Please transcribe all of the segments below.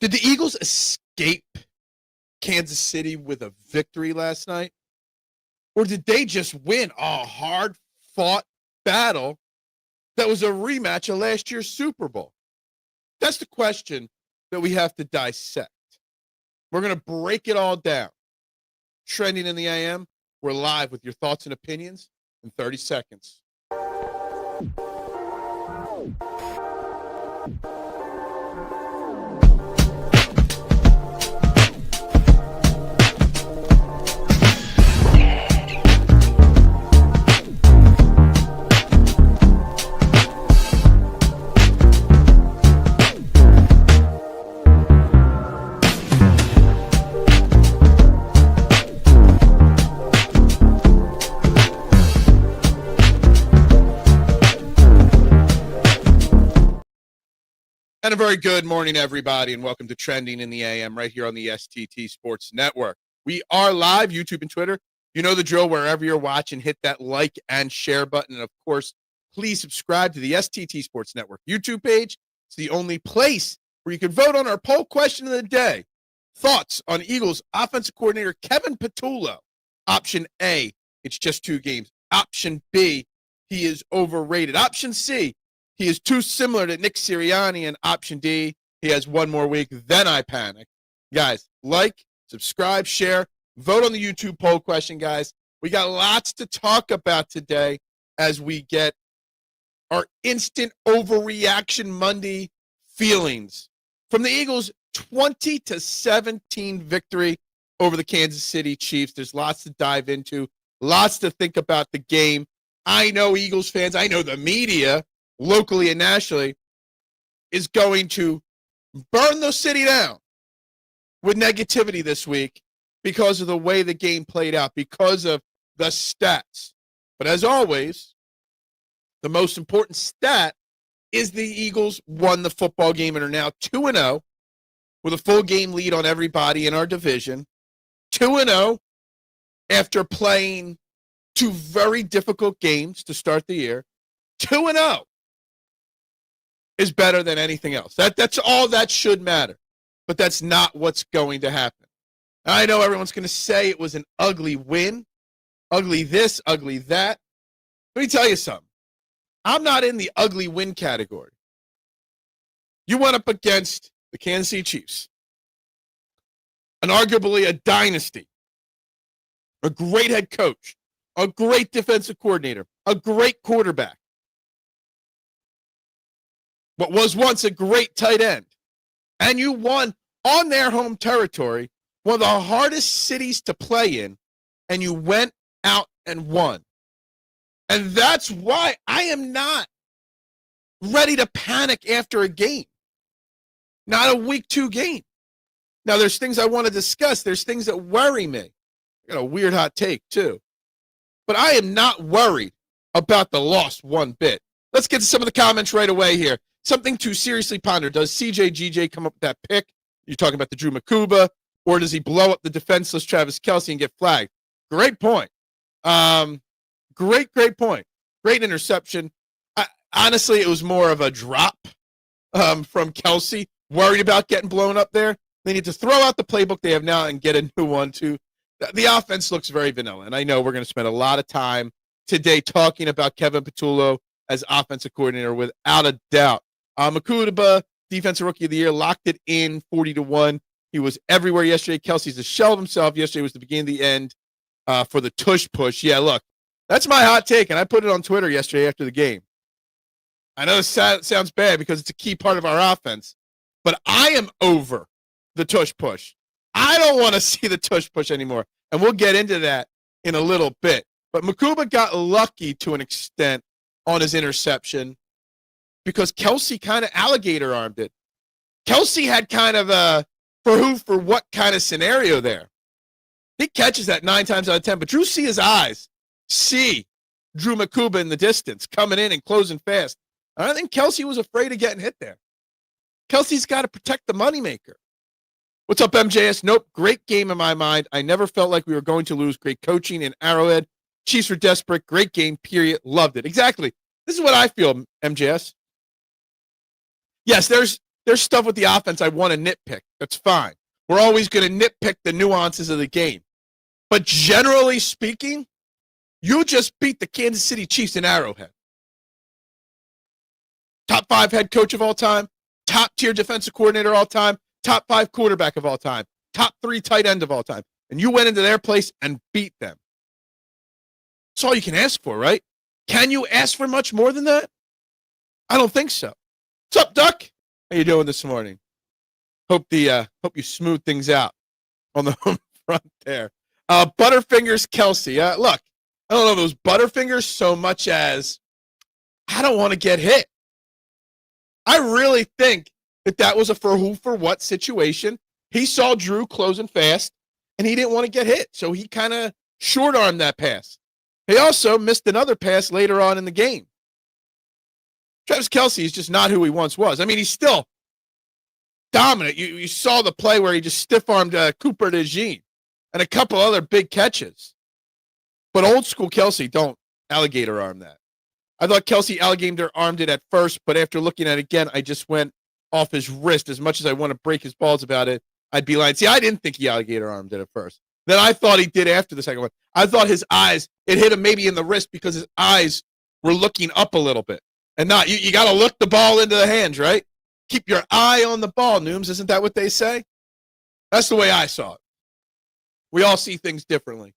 Did the Eagles escape Kansas City with a victory last night? Or did they just win a hard-fought battle that was a rematch of last year's Super Bowl? That's the question that we have to dissect. We're going to break it all down. Trending in the AM, we're live with your thoughts and opinions in 30 seconds. And a very good morning, everybody, and welcome to Trending in the AM right here on the STT Sports Network. We are live, YouTube and Twitter. You know the drill. Wherever you're watching, hit that like and share button. And, of course, please subscribe to the STT Sports Network YouTube page. It's the only place where you can vote on our poll question of the day. Thoughts on Eagles offensive coordinator Kevin Patullo. Option A, it's just 2 games. Option B, he is overrated. Option C, he is too similar to Nick Sirianni. And option D, he has one more week, then I panic. Guys, like, subscribe, share, vote on the YouTube poll question, guys. We got lots to talk about today as we get our instant overreaction Monday feelings from the Eagles' 20-17 victory over the Kansas City Chiefs. There's lots to dive into, lots to think about the game. I know Eagles fans, I know the media, locally and nationally, is going to burn the city down with negativity this week because of the way the game played out, because of the stats. But as always, the most important stat is the Eagles won the football game and are now 2-0 with a full game lead on everybody in our division. 2-0 after playing 2 very difficult games to start the year. 2-0. Is better than anything else. That's all that should matter. But that's not what's going to happen. I know everyone's going to say it was an ugly win. Ugly this, ugly that. Let me tell you something. I'm not in the ugly win category. You went up against the Kansas City Chiefs. And arguably a dynasty. A great head coach. A great defensive coordinator. A great quarterback. What was once a great tight end. And you won on their home territory, one of the hardest cities to play in, and you went out and won. And that's why I am not ready to panic after a game. Not a week 2 game. Now, there's things I want to discuss. There's things that worry me. I got a weird hot take, too. But I am not worried about the loss one bit. Let's get to some of the comments right away here. Something to seriously ponder. Does CJ come up with that pick? You're talking about the Drew Mukuba, or does he blow up the defenseless Travis Kelce and get flagged? Great point. Great point. Great interception. Honestly, it was more of a drop from Kelce. Worried about getting blown up there. They need to throw out the playbook they have now and get a new one, too. The offense looks very vanilla, and I know we're going to spend a lot of time today talking about Kevin Patullo as offensive coordinator without a doubt. Mukuba, defensive rookie of the year, locked it in 40-1. He was everywhere yesterday. Kelce's a shell of himself. Yesterday was the beginning of the end for the tush push. Yeah, look, that's my hot take, and I put it on Twitter yesterday after the game. I know it sounds bad because it's a key part of our offense, but I am over the tush push. I don't want to see the tush push anymore, and we'll get into that in a little bit. But Mukuba got lucky to an extent on his interception, because Kelce kind of alligator armed it. Kelce had kind of a for what kind of scenario there. He catches that 9 times out of 10, but Drew see his eyes. See Drew Mukuba in the distance, coming in and closing fast. I don't think Kelce was afraid of getting hit there. Kelce's got to protect the moneymaker. What's up, MJS? Nope, great game in my mind. I never felt like we were going to lose. Great coaching in Arrowhead. Chiefs were desperate. Great game, period. Loved it. Exactly. This is what I feel, MJS. Yes, there's There's stuff with the offense I want to nitpick. That's fine. We're always going to nitpick the nuances of the game. But generally speaking, you just beat the Kansas City Chiefs in Arrowhead. Top 5 head coach of all time, top tier defensive coordinator of all time, top 5 quarterback of all time, top 3 tight end of all time. And you went into their place and beat them. That's all you can ask for, right? Can you ask for much more than that? I don't think so. What's up, Duck? How you doing this morning? Hope you smooth things out on the home front there. Butterfingers Kelsey. Look, I don't know those Butterfingers so much as I don't want to get hit. I really think that was a for who for what situation. He saw Drew closing fast, and he didn't want to get hit, so he kind of short-armed that pass. He also missed another pass later on in the game. Travis Kelce is just not who he once was. I mean, he's still dominant. You saw the play where he just stiff-armed Cooper Dejean and a couple other big catches. But old school Kelce, don't alligator arm that. I thought Kelce alligator armed it at first, but after looking at it again, I just went off his wrist. As much as I want to break his balls about it, I'd be lying. See, I didn't think he alligator armed it at first. Then I thought he did after the second one. I thought his eyes, it hit him maybe in the wrist because his eyes were looking up a little bit. And not, you got to look the ball into the hands, right? Keep your eye on the ball, Nooms. Isn't that what they say? That's the way I saw it. We all see things differently.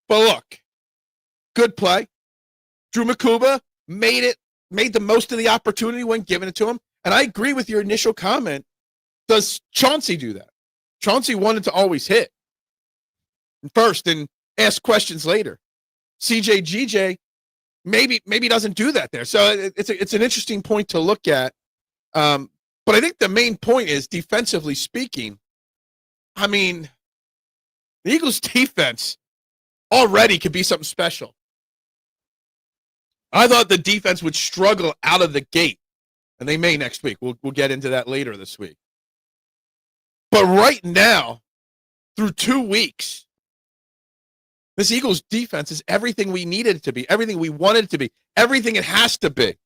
But look, good play. Drew Mukuba made the most of the opportunity when giving it to him. And I agree with your initial comment. Does Chauncey do that? Chauncey wanted to always hit first and ask questions later. CJ maybe doesn't do that there. So it's an interesting point to look at. But I think the main point is, defensively speaking, I mean, the Eagles' defense already could be something special. I thought the defense would struggle out of the gate, and they may next week. We'll get into that later this week. But right now, through 2 weeks, this Eagles defense is everything we needed it to be, everything we wanted it to be, everything it has to be.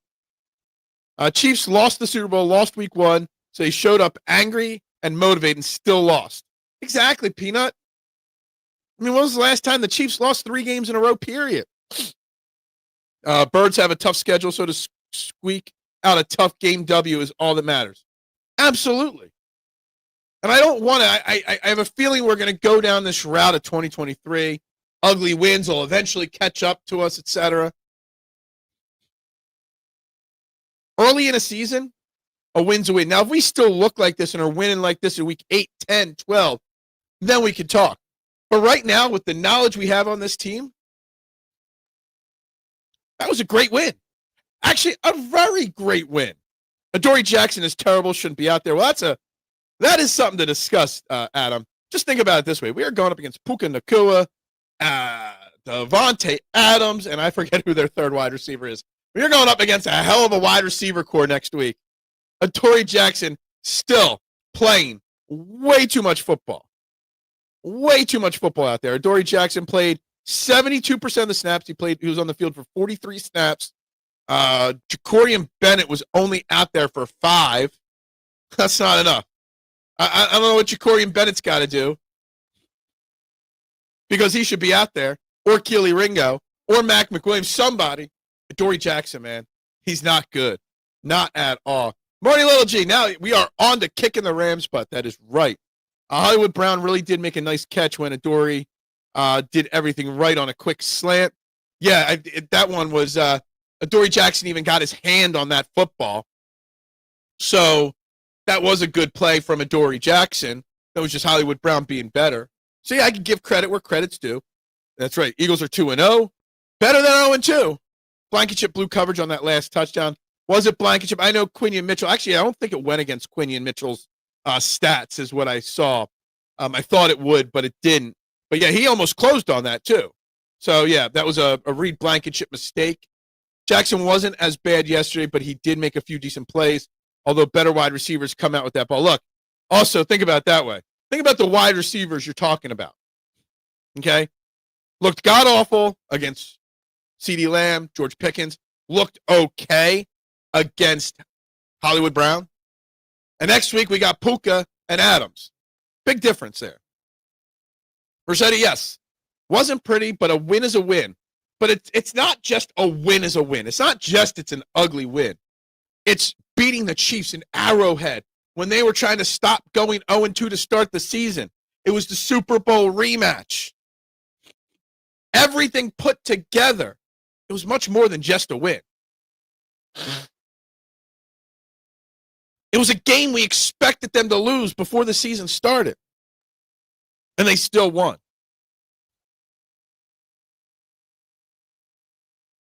Chiefs lost the Super Bowl, lost week 1, so they showed up angry and motivated and still lost. Exactly, Peanut. I mean, when was the last time the Chiefs lost 3 games in a row, period? Birds have a tough schedule, so to squeak out a tough game W is all that matters. Absolutely. And I don't want to, I have a feeling we're going to go down this route of 2023. Ugly wins will eventually catch up to us, etc. Early in a season, a win's a win. Now, if we still look like this and are winning like this in week 8, 10, 12, then we can talk. But right now, with the knowledge we have on this team, that was a great win. Actually, a very great win. Adoree Jackson is terrible, shouldn't be out there. Well, that is something to discuss, Adam. Just think about it this way. We are going up against Puka Nacua, Devontae Adams, and I forget who their third wide receiver is. We are going up against a hell of a wide receiver core next week. Adoree Jackson still playing way too much football. Way too much football out there. Adoree Jackson played 72% of the snaps. He was on the field for 43 snaps. Jacorian Bennett was only out there for 5. That's not enough. I don't know what Jacorian Bennett's got to do, because he should be out there, or Keely Ringo, or Mac McWilliams, somebody. Adoree Jackson, man, he's not good. Not at all. Marty Little G, now we are on to kicking the Rams' butt. That is right. Hollywood Brown really did make a nice catch when Adoree did everything right on a quick slant. Yeah, that one was Adoree Jackson even got his hand on that football. So that was a good play from Adoree Jackson. That was just Hollywood Brown being better. So, yeah, I can give credit where credit's due. That's right. Eagles are 2-0. Better than 0-2. Blankenship blew coverage on that last touchdown. Was it Blankenship? I know Quinion Mitchell. Actually, I don't think it went against Quinion Mitchell's stats is what I saw. I thought it would, but it didn't. But, yeah, he almost closed on that, too. So, yeah, that was a Reed Blankenship mistake. Jackson wasn't as bad yesterday, but he did make a few decent plays, although better wide receivers come out with that ball. Look, also think about it that way. Think about the wide receivers you're talking about. Okay? Looked god-awful against CeeDee Lamb, George Pickens. Looked okay against Hollywood Brown. And next week we got Puka and Adams. Big difference there. Rossetti, yes, wasn't pretty, but a win is a win. But it's not just a win is a win. It's not just it's an ugly win. It's beating the Chiefs in Arrowhead when they were trying to stop going 0-2 to start the season. It was the Super Bowl rematch. Everything put together, it was much more than just a win. It was a game we expected them to lose before the season started. And they still won.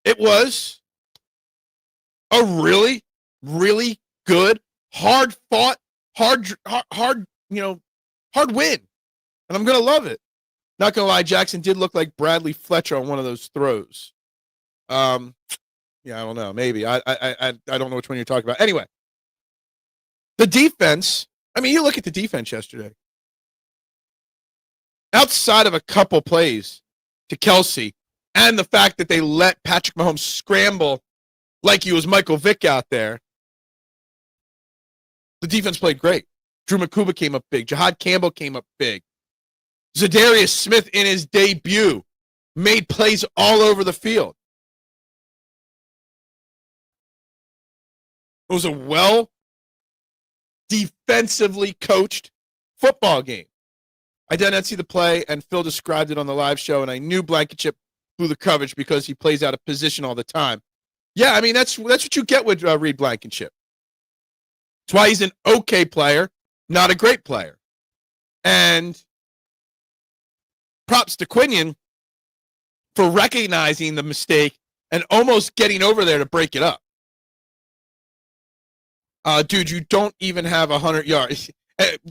It was a really, really good, hard-fought, hard win. And I'm going to love it. Not going to lie, Jackson did look like Bradley Fletcher on one of those throws. Yeah, I don't know. Maybe. I don't know which one you're talking about. Anyway, the defense, I mean, you look at the defense yesterday. Outside of a couple plays to Kelsey and the fact that they let Patrick Mahomes scramble like he was Michael Vick out there, the defense played great. Drew Mukuba came up big. Jihaad Campbell came up big. Darius Smith in his debut made plays all over the field. It was a well defensively coached football game. I did not see the play, and Phil described it on the live show, and I knew Blankenship blew the coverage because he plays out of position all the time. Yeah, I mean, that's what you get with Reed Blankenship. That's why he's an okay player, not a great player. And props to Quinion for recognizing the mistake and almost getting over there to break it up. Dude, you don't even have 100 yards.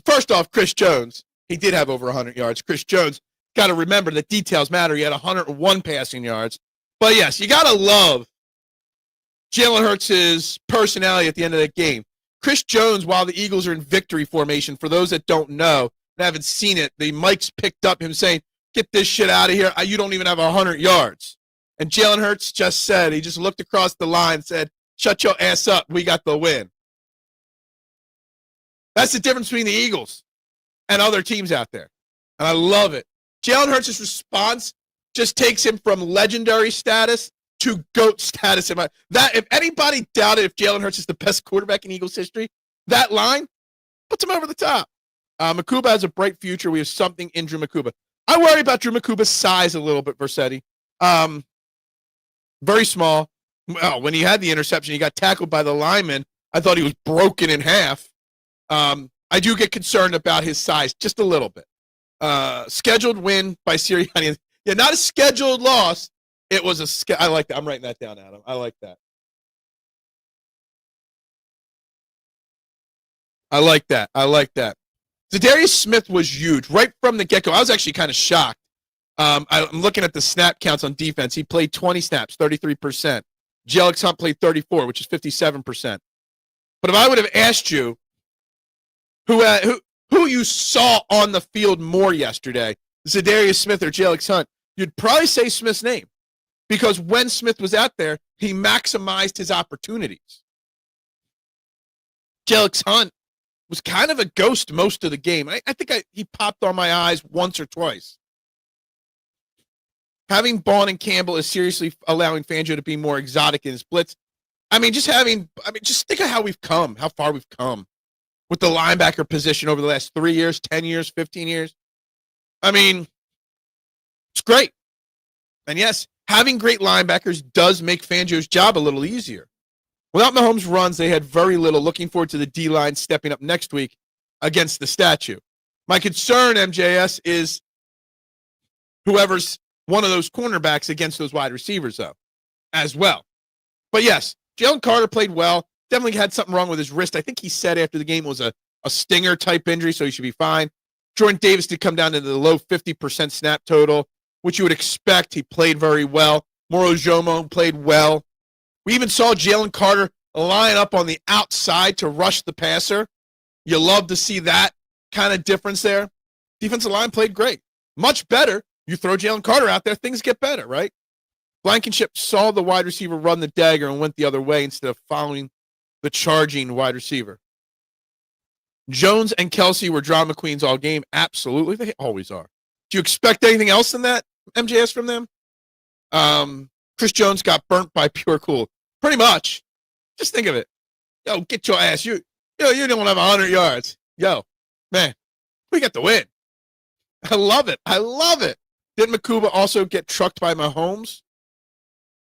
First off, Chris Jones, he did have over 100 yards. Chris Jones, got to remember that details matter. He had 101 passing yards. But yes, you got to love Jalen Hurts' personality at the end of that game. Chris Jones, while the Eagles are in victory formation, for those that don't know and haven't seen it, the mics picked up him saying, "Get this shit out of here. You don't even have 100 yards." And Jalen Hurts just said, he just looked across the line and said, "Shut your ass up. We got the win." That's the difference between the Eagles and other teams out there. And I love it. Jalen Hurts' response just takes him from legendary status to GOAT status. If anybody doubted if Jalen Hurts is the best quarterback in Eagles history, that line puts him over the top. Mukuba has a bright future. We have something in Drew Mukuba. I worry about Drew Mukuba's size a little bit, Versetti. Very small. Well, when he had the interception, he got tackled by the lineman. I thought he was broken in half. I do get concerned about his size just a little bit. Scheduled win by Sirianni. Yeah, not a scheduled loss. It was I like that. I'm writing that down, Adam. I like that. I like that. Darius Smith was huge right from the get-go. I was actually kind of shocked. I'm looking at the snap counts on defense. He played 20 snaps, 33%. Jelix Hunt played 34, which is 57%. But if I would have asked you who you saw on the field more yesterday, Darius Smith or Jelix Hunt, you'd probably say Smith's name. Because when Smith was out there, he maximized his opportunities. Jelix Hunt was kind of a ghost most of the game. I think he popped on my eyes once or twice. Having Bond and Campbell is seriously allowing Fangio to be more exotic in his blitz. Just think of how far we've come with the linebacker position over the last 3 years, 10 years, 15 years. It's great. And yes, having great linebackers does make Fangio's job a little easier. Without Mahomes' runs, they had very little. Looking forward to the D-line stepping up next week against the statue. My concern, MJS, is whoever's one of those cornerbacks against those wide receivers, though, as well. But yes, Jalen Carter played well. Definitely had something wrong with his wrist. I think he said after the game it was a stinger-type injury, so he should be fine. Jordan Davis did come down to the low 50% snap total, which you would expect. He played very well. Moro Jomo played well. We even saw Jalen Carter line up on the outside to rush the passer. You love to see that kind of difference there. Defensive line played great. Much better. You throw Jalen Carter out there, things get better, right? Blankenship saw the wide receiver run the dagger and went the other way instead of following the charging wide receiver. Jones and Kelsey were drama queens all game. Absolutely. They always are. Do you expect anything else than that, MJS, from them? Chris Jones got burnt by Pure Cool. Pretty much. Just think of it. Yo, get your ass. You don't have 100 yards. Yo, man, we got the win. I love it. I love it. Did Mukuba also get trucked by Mahomes?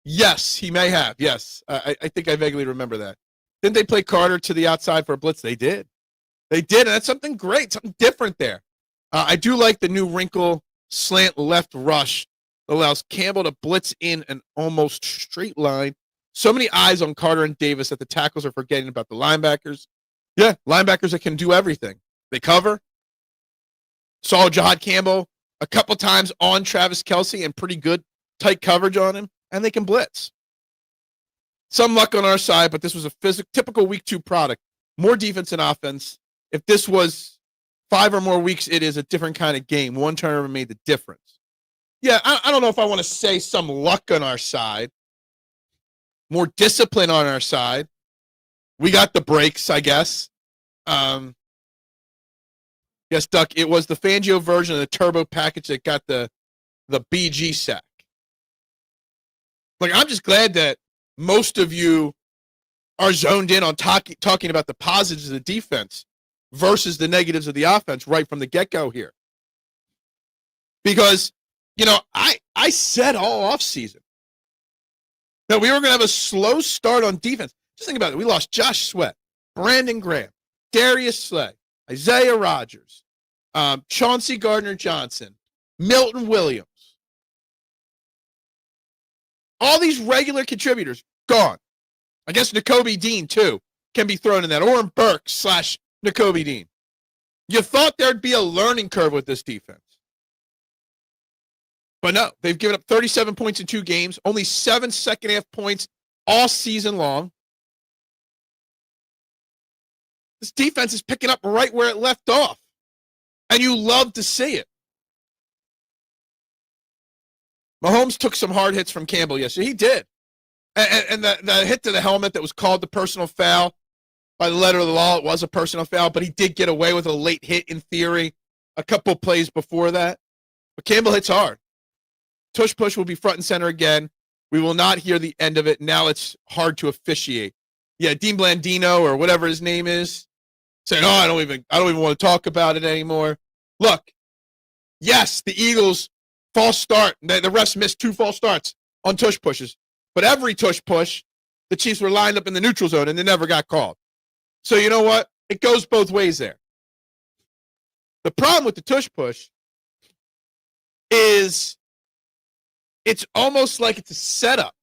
Yes, he may have. Yes. I think I vaguely remember that. Didn't they play Carter to the outside for a blitz? They did. They did, and that's something great, something different there. I do like the new wrinkle slant left rush that allows Campbell to blitz in an almost straight line. So many eyes on Carter and Davis that the tackles are forgetting about the linebackers. Yeah, linebackers that can do everything. They cover. Saw Jihaad Campbell a couple times on Travis Kelce and pretty good tight coverage on him, and they can blitz. Some luck on our side, but this was a typical week 2 product. More defense and offense. If this was 5 or more weeks, it is a different kind of game. One turnover made the difference. Yeah, I don't know if I want to say some luck on our side. More discipline on our side. We got the breaks, I guess. Yes, Duck, it was the Fangio version of the turbo package that got the BG sack. Like, I'm just glad that most of you are zoned in on talking about the positives of the defense versus the negatives of the offense right from the get-go here. Because, I said all offseason that we were going to have a slow start on defense. Just think about it. We lost Josh Sweat, Brandon Graham, Darius Slay, Isaiah Rodgers, Chauncey Gardner-Johnson, Milton Williams. All these regular contributors, gone. I guess Nakobe Dean, too, can be thrown in that. Oren Burke / Nakobe Dean. You thought there'd be a learning curve with this defense. But no, they've given up 37 points in 2 games, only 7 second-half points all season long. This defense is picking up right where it left off. And you love to see it. Mahomes took some hard hits from Campbell yesterday. He did. And the hit to the helmet that was called the personal foul, by the letter of the law, it was a personal foul, but he did get away with a late hit in theory a couple plays before that. But Campbell hits hard. Tush push will be front and center again. We will not hear the end of it. Now it's hard to officiate. Yeah, Dean Blandino or whatever his name is saying, I don't even want to talk about it anymore. Look, yes, the Eagles false start. The refs missed 2 false starts on tush pushes. But every tush push, the Chiefs were lined up in the neutral zone and they never got called. So you know what? It goes both ways there. The problem with the tush push is it's almost like it's a setup.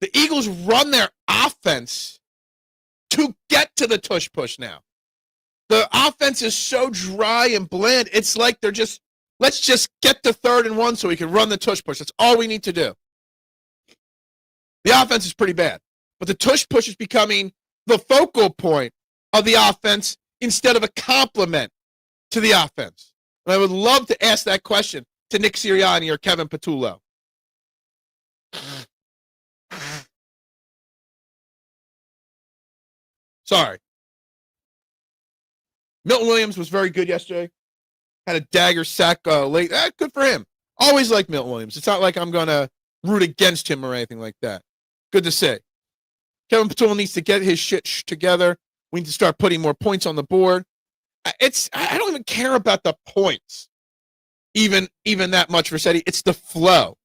The Eagles run their offense to get to the tush push now. The offense is so dry and bland. It's like they're just, let's just get to 3rd and 1 so we can run the tush push. That's all we need to do. The offense is pretty bad. But the tush push is becoming the focal point of the offense instead of a complement to the offense. And I would love to ask that question to Nick Sirianni or Kevin Patullo. Sorry. Milton Williams was very good yesterday. Had a dagger sack late. Good for him. Always like Milton Williams. It's not like I'm going to root against him or anything like that. Good to see. Kevin Patullo needs to get his shit together. We need to start putting more points on the board. I don't even care about the points, even that much, Rossetti. It's the flow.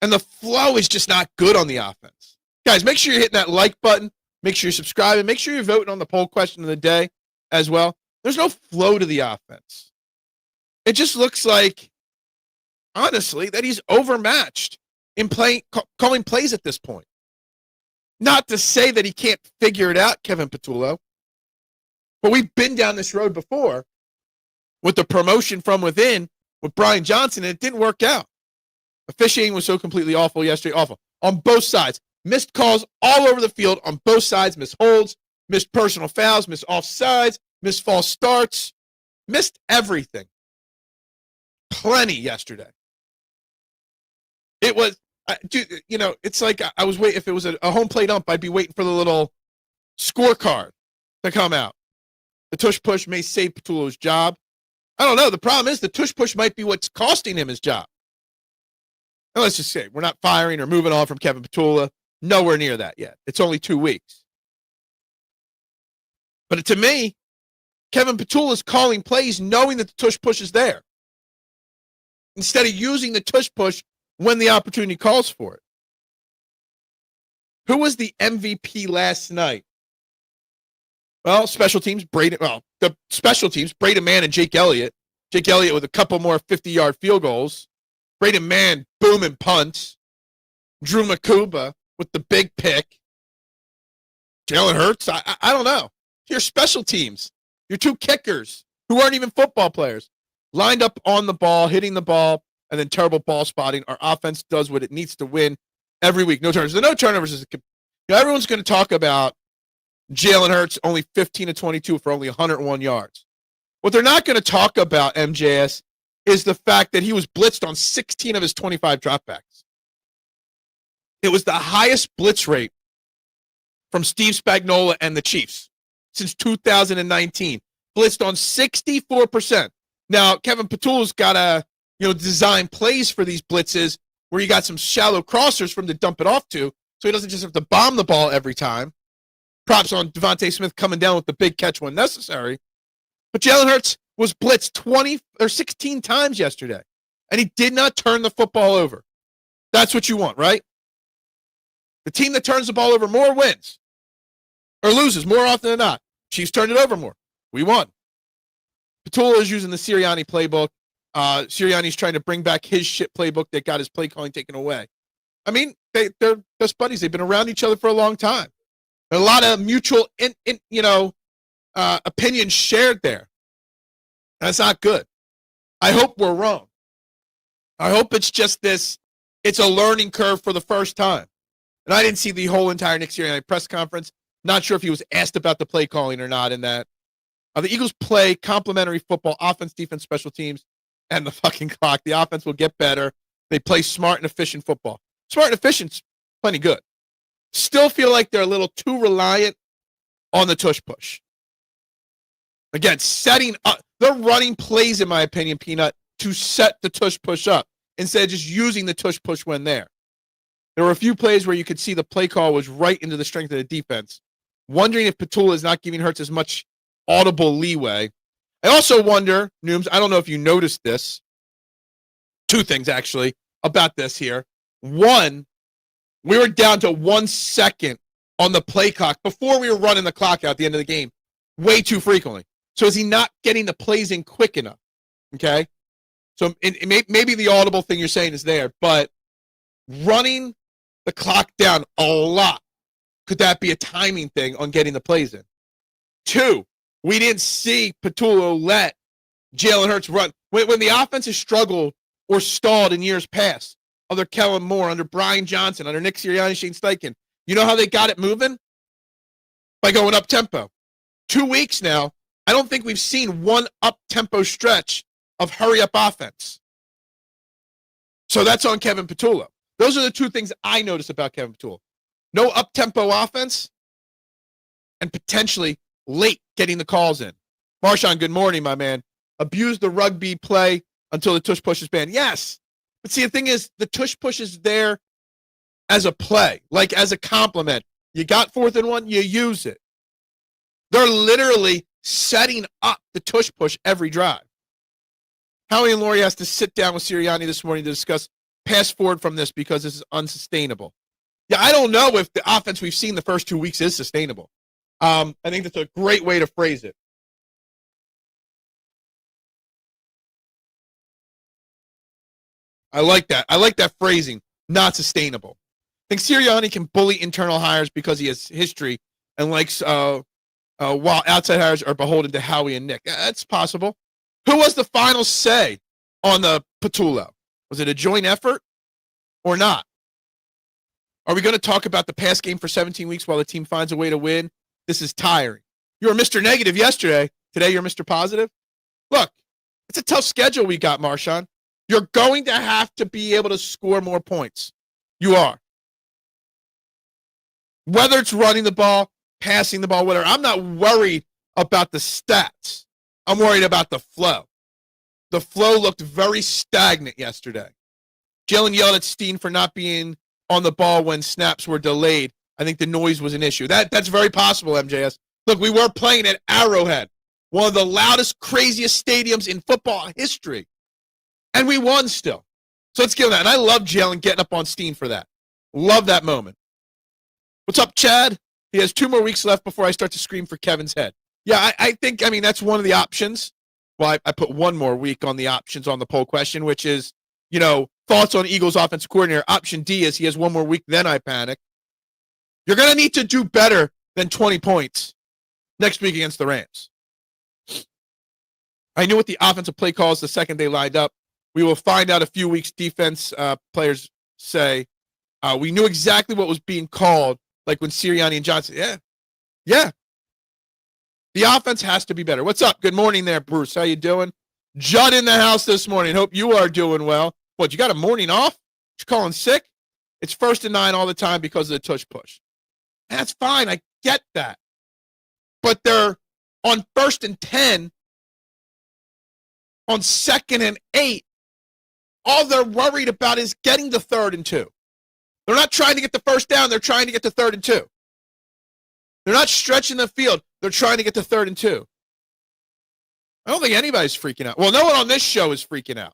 And the flow is just not good on the offense. Guys, make sure you're hitting that like button. Make sure you're subscribing. Make sure you're voting on the poll question of the day as well. There's no flow to the offense. It just looks like, honestly, that he's overmatched in calling plays at this point. Not to say that he can't figure it out, Kevin Patullo. But we've been down this road before with the promotion from within with Brian Johnson, and it didn't work out. Officiating was so completely awful yesterday. Awful. On both sides. Missed calls all over the field on both sides. Missed holds, missed personal fouls, missed offsides, missed false starts. Missed everything. Plenty yesterday. It was, it's like I was waiting. If it was a home plate ump, I'd be waiting for the little scorecard to come out. The tush push may save Patullo's job. I don't know. The problem is the tush push might be what's costing him his job. Now, let's just say we're not firing or moving on from Kevin Patullo. Nowhere near that yet. It's only 2 weeks. But to me, Kevin Patullo is calling plays knowing that the tush push is there, instead of using the tush push when the opportunity calls for it. Who was the MVP last night? Well, special teams, the special teams, Braden Mann and Jake Elliott. Jake Elliott with a couple more 50-yard field goals. Braden Mann, booming punts. Drew Mukuba with the big pick. Jalen Hurts, I don't know. Your special teams, your 2 kickers who aren't even football players, lined up on the ball, hitting the ball, and then terrible ball spotting. Our offense does what it needs to win every week. No turnovers. The no turnovers is everyone's going to talk about Jalen Hurts only 15 to 22 for only 101 yards. What they're not going to talk about, MJS, is the fact that he was blitzed on 16 of his 25 dropbacks. It was the highest blitz rate from Steve Spagnuolo and the Chiefs since 2019. Blitzed on 64%. Now, Kevin Patullo's got to, design plays for these blitzes where you got some shallow crossers for him to dump it off to, so he doesn't just have to bomb the ball every time. Props on Devontae Smith coming down with the big catch when necessary. But Jalen Hurts was blitzed 20 or 16 times yesterday, and he did not turn the football over. That's what you want, right? The team that turns the ball over more wins or loses more often than not. Chiefs turned it over more. We won. Patullo is using the Sirianni playbook. Sirianni's trying to bring back his shit playbook that got his play calling taken away. I mean, they're best buddies. They've been around each other for a long time. There are a lot of mutual, opinions shared there. That's not good. I hope we're wrong. I hope it's just this. It's a learning curve for the first time. And I didn't see the whole entire Nick Sirianni press conference. Not sure if he was asked about the play calling or not in that. The Eagles play complementary football, offense, defense, special teams, and the fucking clock. The offense will get better. They play smart and efficient football. Smart and efficient's plenty good. Still feel like they're a little too reliant on the tush push. Again, setting up. They're running plays, in my opinion, Peanut, to set the tush push up instead of just using the tush push when there. There were a few plays where you could see the play call was right into the strength of the defense. Wondering if Patullo is not giving Hurts as much audible leeway. I also wonder, Nooms, I don't know if you noticed this. 2 things, actually, about this here. One, we were down to 1 second on the play clock before we were running the clock out at the end of the game way too frequently. So is he not getting the plays in quick enough? Okay? So maybe the audible thing you're saying is there, but running the clock down a lot, could that be a timing thing on getting the plays in? 2, we didn't see Patullo let Jalen Hurts run. When the offense has struggled or stalled in years past, under Kellen Moore, under Brian Johnson, under Nick Sirianni, Shane Steichen, you know how they got it moving? By going up-tempo. 2 weeks now, I don't think we've seen one up-tempo stretch of hurry-up offense. So that's on Kevin Patullo. Those are the 2 things I noticed about Kevin Patullo. No up-tempo offense and potentially late getting the calls in. Marshawn, good morning, my man. Abuse the rugby play until the tush push is banned. Yes. But see, the thing is, the tush push is there as a play, like as a compliment. You got 4th and 1, you use it. They're literally setting up the tush push every drive. Howie and Laurie has to sit down with Sirianni this morning to discuss pass forward from this because this is unsustainable. Yeah, I don't know if the offense we've seen the first 2 weeks is sustainable. I think that's a great way to phrase it. I like that. I like that phrasing. Not sustainable. I think Sirianni can bully internal hires because he has history and likes while outside hires are beholden to Howie and Nick. That's possible. Who was the final say on the Patullo? Was it a joint effort or not? Are we going to talk about the pass game for 17 weeks while the team finds a way to win? This is tiring. You were Mr. Negative yesterday. Today you're Mr. Positive. Look, it's a tough schedule we got, Marshawn. You're going to have to be able to score more points. You are. Whether it's running the ball, passing the ball, whatever. I'm not worried about the stats. I'm worried about the flow. The flow looked very stagnant yesterday. Jalen yelled at Steen for not being on the ball when snaps were delayed. I think the noise was an issue. That's very possible, MJS. Look, we were playing at Arrowhead, one of the loudest, craziest stadiums in football history. And we won still. So let's give him that. And I love Jalen getting up on Steen for that. Love that moment. What's up, Chad? He has 2 more weeks left before I start to scream for Kevin's head. Yeah, I think, that's one of the options. Well, I put 1 more week on the options on the poll question, which is, thoughts on Eagles offensive coordinator. Option D is he has 1 more week, then I panic. You're going to need to do better than 20 points next week against the Rams. I knew what the offensive play calls the second they lined up. We will find out a few weeks, defense players say. We knew exactly what was being called, like when Sirianni and Johnson. Yeah. The offense has to be better. What's up? Good morning there, Bruce. How you doing? Judd in the house this morning. Hope you are doing well. What, you got a morning off? You calling sick? It's 1st and 9 all the time because of the tush push. That's fine. I get that. But they're on 1st and 10, on 2nd and 8. All they're worried about is getting to 3rd and 2. They're not trying to get the first down. They're trying to get to 3rd and 2. They're not stretching the field. They're trying to get to 3rd and 2. I don't think anybody's freaking out. Well, no one on this show is freaking out.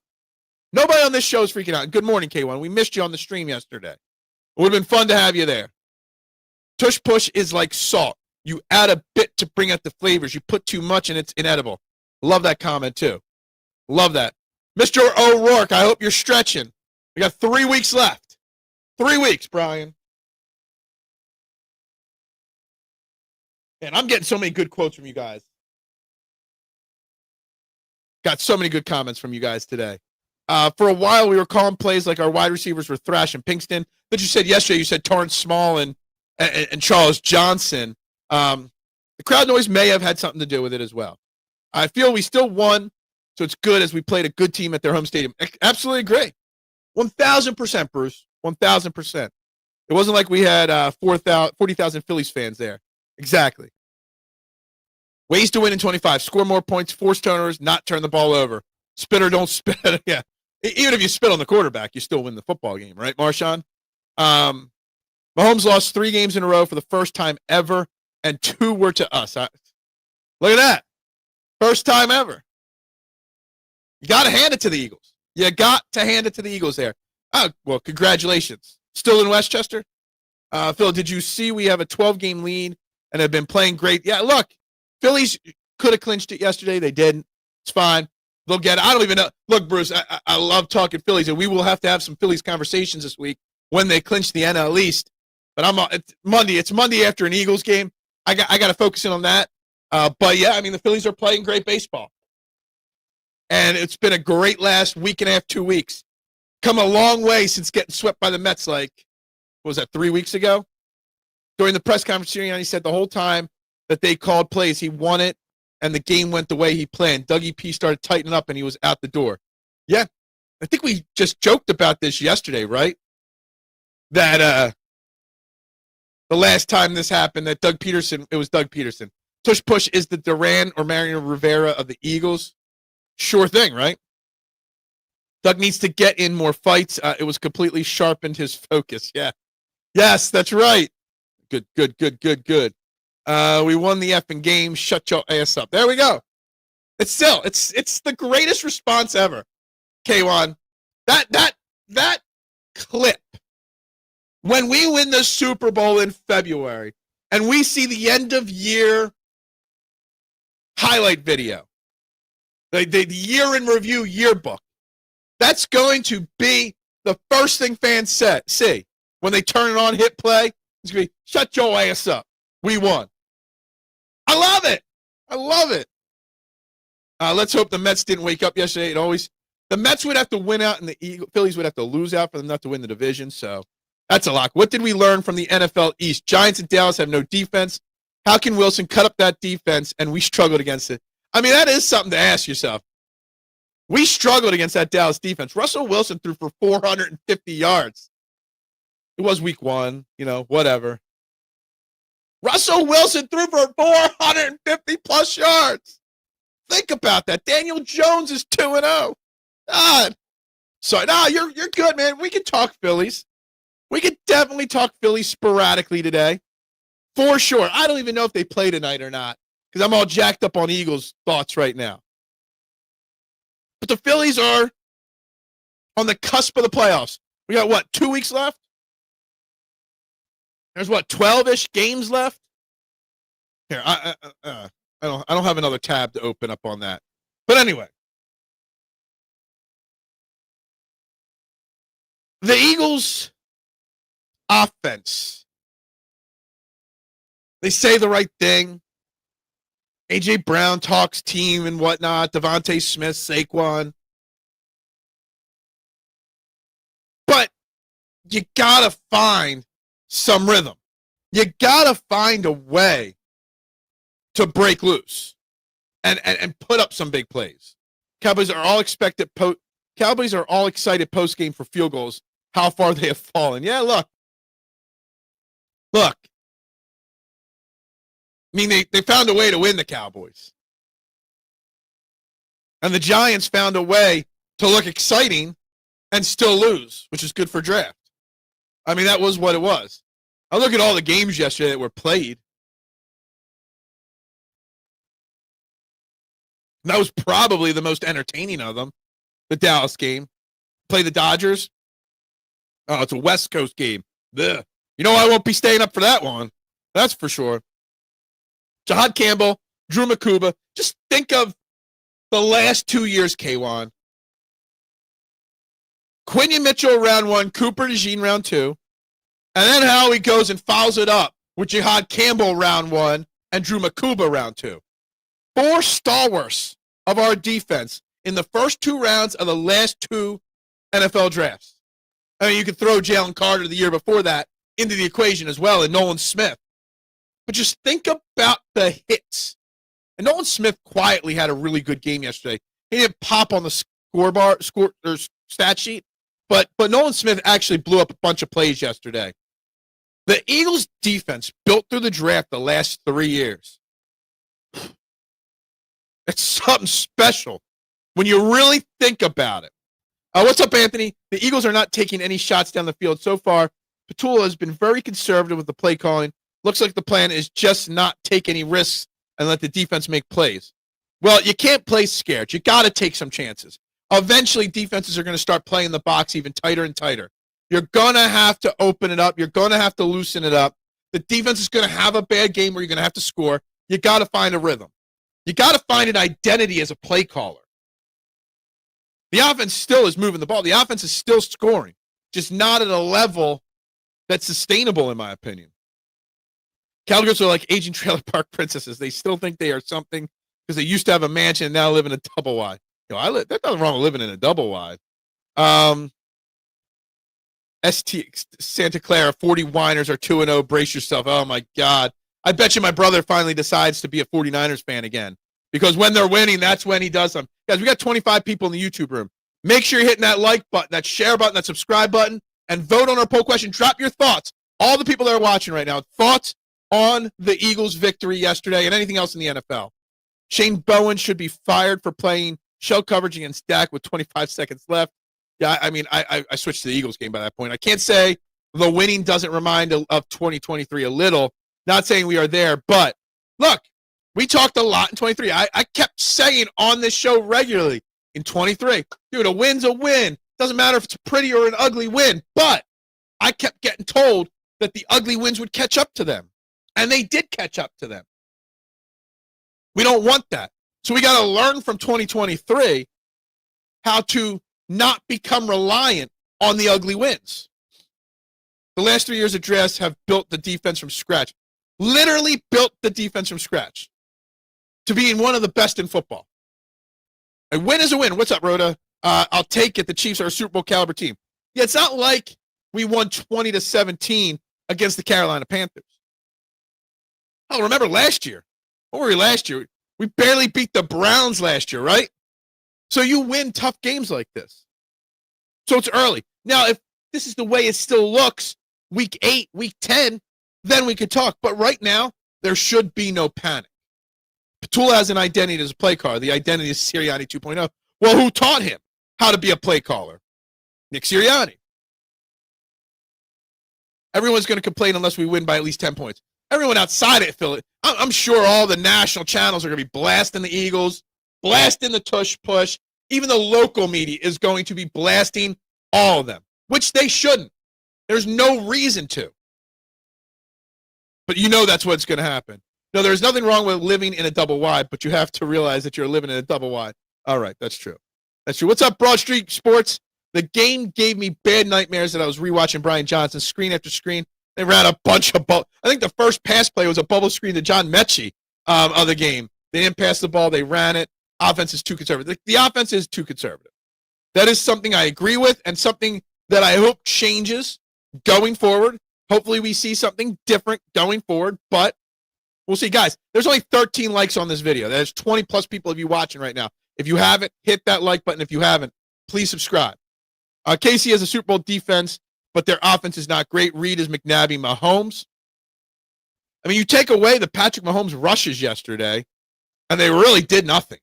Nobody on this show is freaking out. Good morning, K1. We missed you on the stream yesterday. It would have been fun to have you there. Tush push is like salt. You add a bit to bring out the flavors. You put too much and it's inedible. Love that comment, too. Love that. Mr. O'Rourke, I hope you're stretching. We got 3 weeks left. 3 weeks, Brian. And I'm getting so many good quotes from you guys. Got so many good comments from you guys today. For a while, we were calling plays like our wide receivers were thrashing Pinkston. But you said yesterday, you said Torrance Small and Charles Johnson. The crowd noise may have had something to do with it as well. I feel we still won, so it's good as we played a good team at their home stadium. Absolutely agree. 1,000%, Bruce. 1,000%. It wasn't like we had 40,000 Phillies fans there. Exactly. Ways to win in 25. Score more points, force turnovers, not turn the ball over. Spit or don't spit. Yeah. Even if you spit on the quarterback, you still win the football game, right, Marshawn? Mahomes lost 3 games in a row for the first time ever, and 2 were to us. Look at that. First time ever. You got to hand it to the Eagles. You got to hand it to the Eagles there. Oh, well, congratulations. Still in Westchester? Phil, did you see we have a 12-game lead and have been playing great? Yeah, look, Phillies could have clinched it yesterday. They didn't. It's fine. They'll get it. I don't even know. Look, Bruce, I love talking Phillies, and we will have to have some Phillies conversations this week when they clinch the NL East. But it's Monday. It's Monday after an Eagles game. I got to focus in on that. But, yeah, the Phillies are playing great baseball. And it's been a great last week and a half, 2 weeks. Come a long way since getting swept by the Mets what was that, 3 weeks ago? During the press conference, Sirianni said the whole time that they called plays, he won it, and the game went the way he planned. Dougie P started tightening up, and he was out the door. Yeah, I think we just joked about this yesterday, right? That the last time this happened, that it was Doug Peterson. Tush push is the Duran or Mariano Rivera of the Eagles. Sure thing, right? Doug needs to get in more fights. It was completely sharpened his focus. Yeah. Yes, that's right. Good. We won the effing game. Shut your ass up. There we go. It's the greatest response ever. K1. That clip. When we win the Super Bowl in February and we see the end of year highlight video, the year in review yearbook, that's going to be the first thing fans see when they turn it on, hit play. It's going to be, shut your ass up. We won. I love it. Let's hope the Mets didn't wake up yesterday. The Mets would have to win out and the Phillies would have to lose out for them not to win the division. So that's a lock. What did we learn from the NFL East? Giants and Dallas have no defense. How can Wilson cut up that defense and we struggled against it? That is something to ask yourself. We struggled against that Dallas defense. Russell Wilson threw for 450 yards. It was week 1, whatever. Russell Wilson threw for 450 plus yards. Think about that. Daniel Jones is 2-0. God. So, no, you're good, man. We can talk Phillies. We could definitely talk Phillies sporadically today. For sure. I don't even know if they play tonight or not because I'm all jacked up on Eagles thoughts right now. But the Phillies are on the cusp of the playoffs. We got, what, 2 weeks left? There's, what, 12-ish games left? Here, I don't have another tab to open up on that. But anyway. The Eagles' offense. They say the right thing. A.J. Brown talks team and whatnot. Devontae Smith, Saquon. But you got to find some rhythm. You got to find a way to break loose and put up some big plays. Cowboys are all excited post-game for field goals, how far they have fallen. Yeah, look. I mean, they found a way to win the Cowboys. And the Giants found a way to look exciting and still lose, which is good for draft. I mean, that was what it was. I look at all the games yesterday that were played. That was probably the most entertaining of them, the Dallas game. Play the Dodgers. Oh, it's a West Coast game. Ugh. You know I won't be staying up for that one. That's for sure. Jihaad Campbell, Drew Mukuba. Just think of the last 2 years, K1. Quinion Mitchell round 1, Cooper Dejean round 2. And then how he goes and fouls it up with Jihaad Campbell round 1 and Drew Mukuba round 2. 4 stalwarts of our defense in the first 2 rounds of the last 2 NFL drafts. I mean, you could throw Jalen Carter the year before that into the equation as well, and Nolan Smith. But just think about the hits. And Nolan Smith quietly had a really good game yesterday. He didn't pop on the stat sheet, but Nolan Smith actually blew up a bunch of plays yesterday. The Eagles' defense built through the draft the last 3 years. It's something special when you really think about it. What's up, Anthony? The Eagles are not taking any shots down the field so far. Patullo has been very conservative with the play calling. Looks like the plan is just not take any risks and let the defense make plays. Well, you can't play scared. You got to take some chances. Eventually, defenses are going to start playing the box even tighter and tighter. You're going to have to open it up. You're going to have to loosen it up. The defense is going to have a bad game where you're going to have to score. You got to find a rhythm. You got to find an identity as a play caller. The offense still is moving the ball. The offense is still scoring, just not at a level that's sustainable, in my opinion. Cowgirls are like aging trailer park princesses. They still think they are something because they used to have a mansion and now live in a double wide. There's nothing wrong with living in a double wide. Santa Clara, 40 whiners are 2-0. Brace yourself. Oh, my God. I bet you my brother finally decides to be a 49ers fan again. Because when they're winning, that's when he does them. Guys, we got 25 people in the YouTube room. Make sure you're hitting that like button, that share button, that subscribe button, and vote on our poll question. Drop your thoughts. All the people that are watching right now, thoughts on the Eagles' victory yesterday and anything else in the NFL. Shane Bowen should be fired for playing shell coverage against Dak with 25 seconds left. Yeah, I mean, I switched to the Eagles game by that point. I can't say the winning doesn't remind of 2023 a little. Not saying we are there, but look, we talked a lot in 23. I kept saying on this show regularly in 23, dude, a win's a win. Doesn't matter if it's a pretty or an ugly win. But I kept getting told that the ugly wins would catch up to them. And they did catch up to them. We don't want that. So we got to learn from 2023 how to not become reliant on the ugly wins. The last 3 years of drafts have built the defense from scratch. Literally built the defense from scratch to being one of the best in football. A win is a win. What's up, Rhoda? I'll take it. The Chiefs are a Super Bowl caliber team. Yeah, it's not like we won 20-17 against the Carolina Panthers. Oh, remember last year? What were we last year? We barely beat the Browns last year, right? So you win tough games like this. So it's early. Now, if this is the way it still looks, week 8, week 10, then we could talk. But right now, there should be no panic. Patullo has an identity as a play caller. The identity is Sirianni 2.0. Well, who taught him how to be a play caller? Nick Sirianni. Everyone's going to complain unless we win by at least 10 points. Everyone outside of Philly, I'm sure all the national channels are going to be blasting the Eagles, blasting the tush push. Even the local media is going to be blasting all of them, which they shouldn't. There's no reason to. But you know that's what's going to happen. No, there's nothing wrong with living in a double wide, but you have to realize that you're living in a double wide. All right, that's true. That's true. What's up, Broad Street Sports? The game gave me bad nightmares that I was rewatching Brian Johnson screen after screen. They ran a bunch of I think the first pass play was a bubble screen to John Mechie of the game. They didn't pass the ball. They ran it. Offense is too conservative. The offense is too conservative. That is something I agree with and something that I hope changes going forward. Hopefully we see something different going forward, but we'll see. Guys, there's only 13 likes on this video. There's 20-plus people of you watching right now. If you haven't, hit that like button. If you haven't, please subscribe. KC has a Super Bowl defense, but their offense is not great. Reed is McNabb, Mahomes. I mean, you take away the Patrick Mahomes rushes yesterday, and they really did nothing.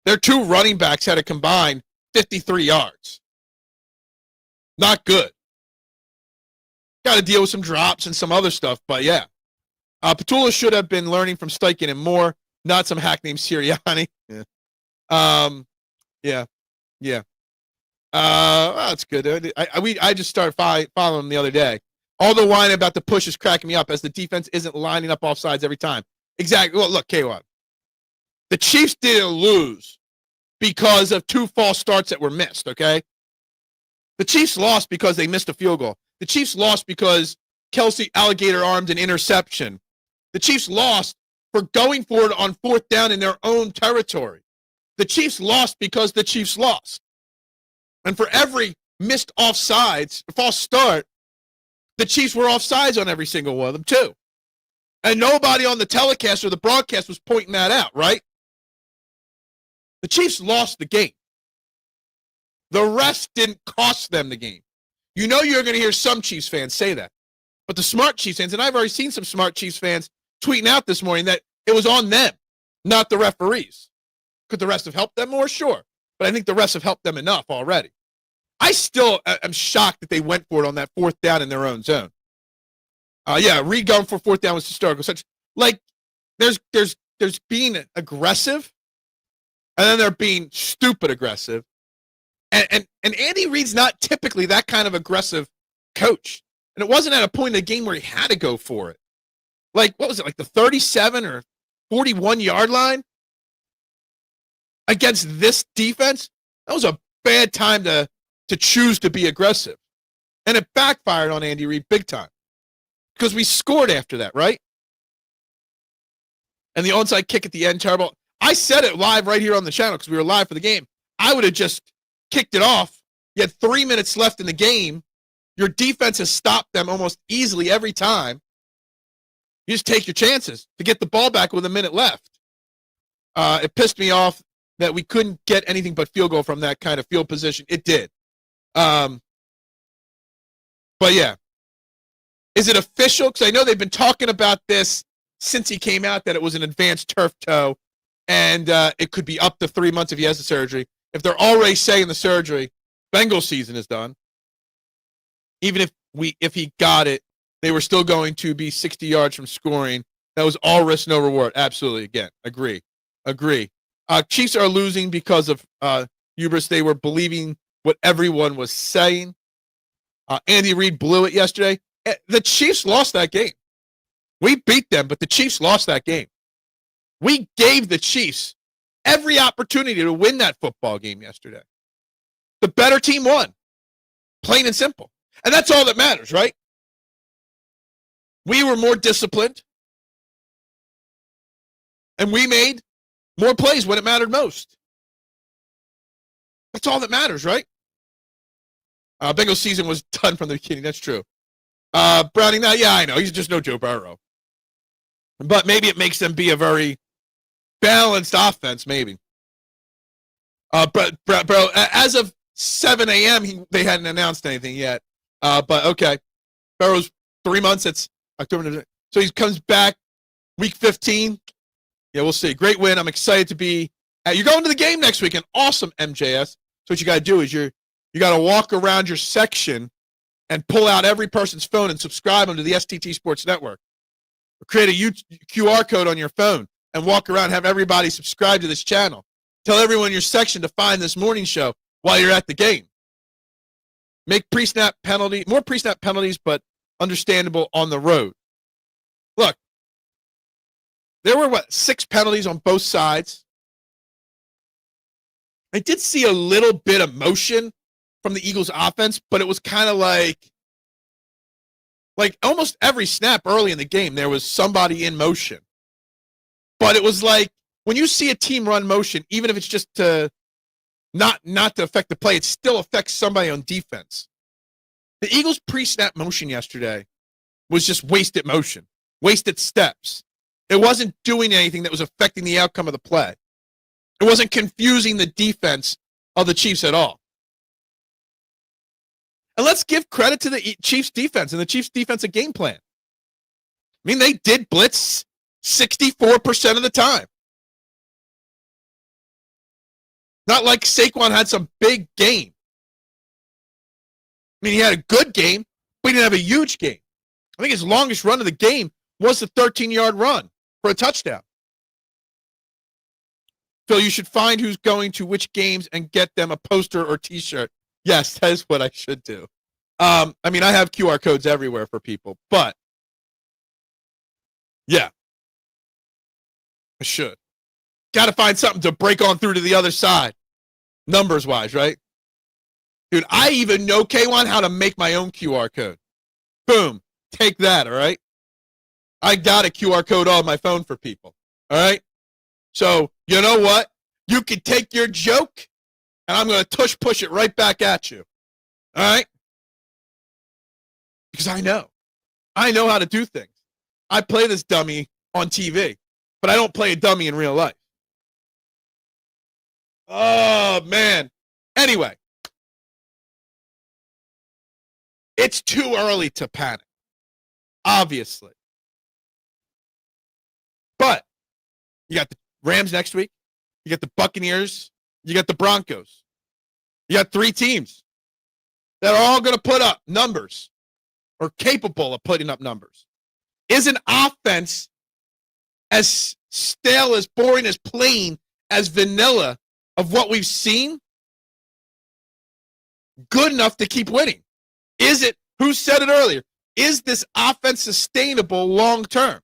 Their two running backs had a combined 53 yards. Not good. Got to deal with some drops and some other stuff, but yeah. Patullo should have been learning from Steichen and Moore, not some hack named Sirianni. Yeah. Yeah. That's good. I just started following him the other day. All the whine about the push is cracking me up as the defense isn't lining up off sides every time. Exactly. Well, look, K1. The Chiefs didn't lose because of two false starts that were missed, okay? The Chiefs lost because they missed a field goal. The Chiefs lost because Kelsey alligator-armed an interception. The Chiefs lost for going for it on fourth down in their own territory. The Chiefs lost because the Chiefs lost. And for every missed offsides, false start, the Chiefs were offsides on every single one of them, too. And nobody on the telecast or the broadcast was pointing that out, right? The Chiefs lost the game. The rest didn't cost them the game. You know you're going to hear some Chiefs fans say that. But the smart Chiefs fans, and I've already seen some smart Chiefs fans tweeting out this morning that it was on them, not the referees. Could the rest have helped them more? Sure. But I think the rest have helped them enough already. I still am shocked that they went for it on that fourth down in their own zone. Reed going for fourth down was historical. There's being aggressive, and then they're being stupid aggressive. And Andy Reid's not typically that kind of aggressive coach. And it wasn't at a point in the game where he had to go for it. Like, what was it, like the 37 or 41-yard line against this defense? That was a bad time to choose to be aggressive. And it backfired on Andy Reid big time. Because we scored after that, right? And the onside kick at the end, terrible. I said it live right here on the channel because we were live for the game. I would have just kicked it off. You had 3 minutes left in the game. Your defense has stopped them almost easily every time. You just take your chances to get the ball back with a minute left. It pissed me off that we couldn't get anything but field goal from that kind of field position. It did. But yeah. Is it official? Because I know they've been talking about this since he came out, that it was an advanced turf toe, and it could be up to 3 months if he has the surgery. If they're already saying the surgery, Bengals season is done. Even if he got it, they were still going to be 60 yards from scoring. That was all risk, no reward. Absolutely. Again, agree. Chiefs are losing because of hubris. They were believing what everyone was saying. Andy Reid blew it yesterday. The Chiefs lost that game. We beat them, but the Chiefs lost that game. We gave the Chiefs every opportunity to win that football game yesterday. The better team won. Plain and simple. And that's all that matters, right? We were more disciplined. And we made more plays when it mattered most. That's all that matters, right? Bengals season was done from the beginning. That's true. Browning, now, yeah, I know. He's just no Joe Burrow. But maybe it makes them be a very balanced offense, maybe. Bro, as of 7 a.m., they hadn't announced anything yet. But okay. Burrow's 3 months. It's October. So he comes back week 15. Yeah, we'll see. Great win. I'm excited to be. You're going to the game next weekend. Awesome, MJS. So what you got to do is you got to walk around your section and pull out every person's phone and subscribe them to the STT Sports Network. Or create a QR code on your phone and walk around and have everybody subscribe to this channel. Tell everyone in your section to find this morning show while you're at the game. Make more pre-snap penalties, but understandable on the road. Look, there were, 6 penalties on both sides. I did see a little bit of motion from the Eagles offense, but it was kind of like almost every snap early in the game, there was somebody in motion. But it was like when you see a team run motion, even if it's just to not to affect the play, it still affects somebody on defense. The Eagles' pre-snap motion yesterday was just wasted motion, wasted steps. It wasn't doing anything that was affecting the outcome of the play. It wasn't confusing the defense of the Chiefs at all. And let's give credit to the Chiefs' defense and the Chiefs' defensive game plan. I mean, they did blitz 64% of the time. Not like Saquon had some big game. I mean, he had a good game, but he didn't have a huge game. I think his longest run of the game was the 13-yard run for a touchdown. Phil, you should find who's going to which games and get them a poster or T-shirt. Yes, that is what I should do. I mean, I have QR codes everywhere for people, but yeah, I should. Got to find something to break on through to the other side, numbers-wise, right? Dude, I even know, K1, how to make my own QR code. Boom. Take that, all right? I got a QR code on my phone for people, all right? So, you know what? You can take your joke, and I'm going to push it right back at you, all right? Because I know how to do things. I play this dummy on TV, but I don't play a dummy in real life. Oh, man. Anyway, it's too early to panic, obviously. But you got the Rams next week. You got the Buccaneers. You got the Broncos. You got 3 teams that are all going to put up numbers or capable of putting up numbers. Is an offense as stale, as boring, as plain, as vanilla of what we've seen good enough to keep winning? Is it, who said it earlier, is this offense sustainable long term?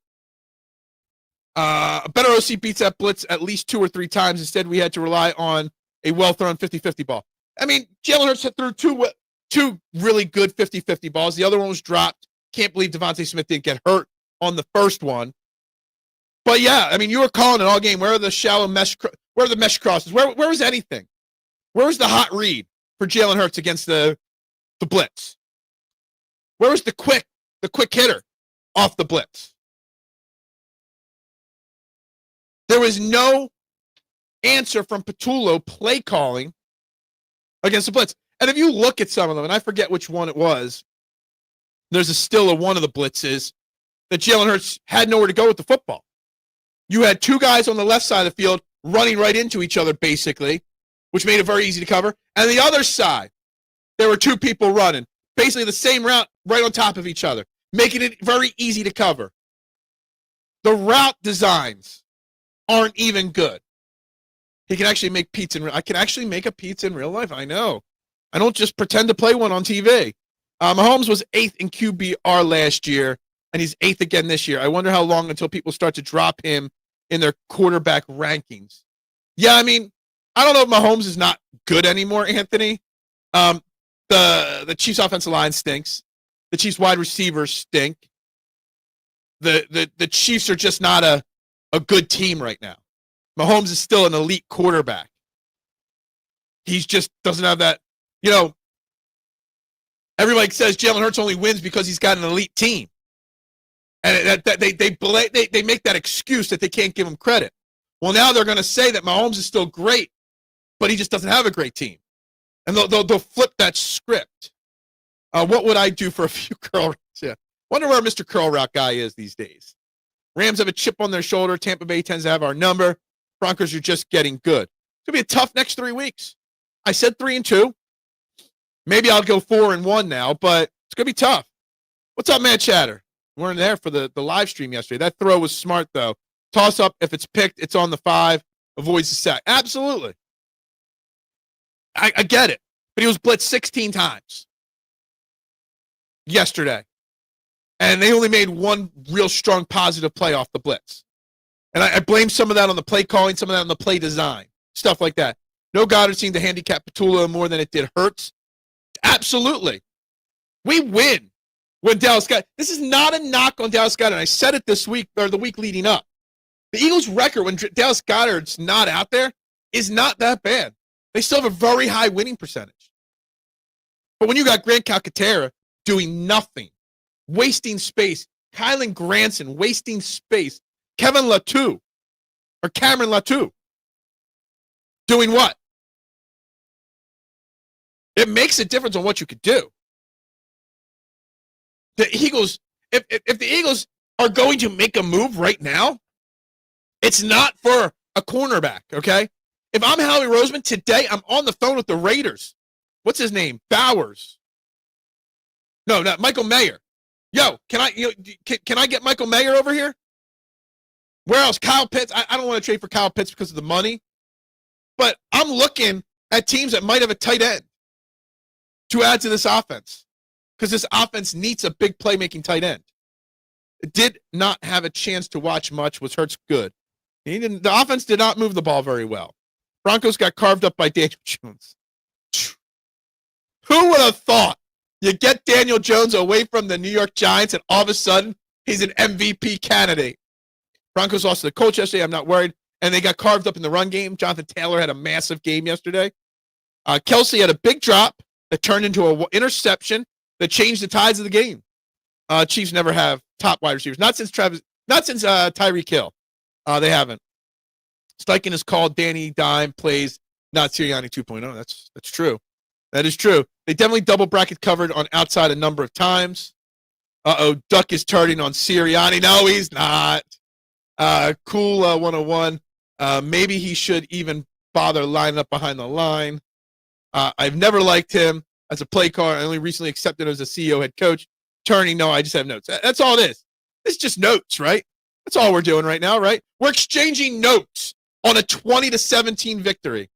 A better OC beats that blitz at least 2 or 3 times. Instead, we had to rely on a well-thrown 50-50 ball. I mean, Jalen Hurts threw two really good 50-50 balls. The other one was dropped. Can't believe Devontae Smith didn't get hurt on the first one. But, yeah, I mean, you were calling it all game. Where are the shallow mesh where are the mesh crosses? Where was anything? Where was the hot read for Jalen Hurts against the blitz? Where was the quick hitter off the blitz? There was no answer from Patullo play calling against the blitz. And if you look at some of them, and I forget which one it was, there's a still of one of the blitzes that Jalen Hurts had nowhere to go with the football. You had 2 guys on the left side of the field running right into each other, basically, which made it very easy to cover. And the other side, there were 2 people running, basically the same route right on top of each other, making it very easy to cover. The route designs aren't even good. He can actually make pizza I can actually make a pizza in real life. I know. I don't just pretend to play one on TV. Mahomes was 8th in QBR last year, and he's 8th again this year. I wonder how long until people start to drop him in their quarterback rankings. Yeah, I mean, I don't know if Mahomes is not good anymore, Anthony. The Chiefs' offensive line stinks. The Chiefs' wide receivers stink. The Chiefs are just not a good team right now. Mahomes is still an elite quarterback. He just doesn't have that, everybody says Jalen Hurts only wins because he's got an elite team. And they make that excuse that they can't give him credit. Well, now they're going to say that Mahomes is still great, but he just doesn't have a great team. And they'll flip that script. What would I do for a few girl rings? Yeah. Wonder where Mr. Curl Route guy is these days. Rams have a chip on their shoulder. Tampa Bay tends to have our number. Broncos are just getting good. It's going to be a tough next 3 weeks. I said 3-2. Maybe I'll go 4-1 now, but it's going to be tough. What's up, Mad Chatter? We weren't there for the live stream yesterday. That throw was smart, though. Toss up, if it's picked, it's on the 5. Avoids the sack. Absolutely. I get it. But he was blitzed 16 times yesterday. And they only made one real strong positive play off the blitz. And I blame some of that on the play calling, some of that on the play design, stuff like that. No Goddard seemed to handicap Patullo more than it did Hurts. Absolutely. We win when Dallas Goedert. This is not a knock on Dallas Goedert. I said it this week or the week leading up. The Eagles' record when Dallas Goedert's not out there is not that bad. They still have a very high winning percentage. But when you got Grant Calcaterra doing nothing, wasting space, Kylan Granson wasting space, Cameron Latu doing what? It makes a difference on what you could do. The Eagles, if the Eagles are going to make a move right now, it's not for a cornerback, okay? If I'm Howie Roseman, today I'm on the phone with the Raiders. What's his name? Bowers. No, not Michael Mayer. Yo, can I get Michael Mayer over here? Where else? Kyle Pitts. I don't want to trade for Kyle Pitts because of the money. But I'm looking at teams that might have a tight end to add to this offense. Because this offense needs a big playmaking tight end. It did not have a chance to watch much. Was Hurts good? The offense did not move the ball very well. Broncos got carved up by Daniel Jones. Who would have thought you get Daniel Jones away from the New York Giants and all of a sudden he's an MVP candidate? Broncos lost to the Colts yesterday. I'm not worried. And they got carved up in the run game. Jonathan Taylor had a massive game yesterday. Kelsey had a big drop that turned into an interception that changed the tides of the game. Chiefs never have top wide receivers. Not since Tyreek Hill. They haven't. Steichen is called Danny Dime plays, not Sirianni 2.0. That's true. That is true. They definitely double bracket covered on outside a number of times. Duck is turning on Sirianni. No, he's not. Cool 101. Maybe he should even bother lining up behind the line. I've never liked him as a play caller. I only recently accepted him as a CEO head coach. Turning, no, I just have notes. That's all it is. It's just notes, right? That's all we're doing right now, right? We're exchanging notes on a 20-17 victory.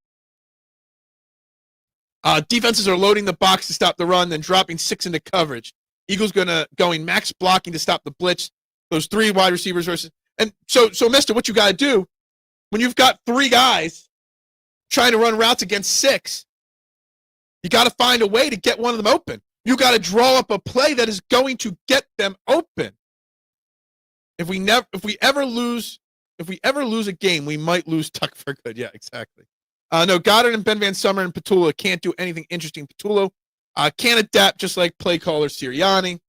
Defenses are loading the box to stop the run, then dropping 6 into coverage. Eagles going max blocking to stop the blitz. Those 3 wide receivers versus. And so mister, what you got to do when you've got 3 guys trying to run routes against 6, you got to find a way to get one of them open. You got to draw up a play that is going to get them open. If we ever lose a game, we might lose Tuck for good. Yeah, exactly. No, Goddard and Ben Van Summer and Patullo can't do anything interesting. Patullo can't adapt just like play caller Sirianni.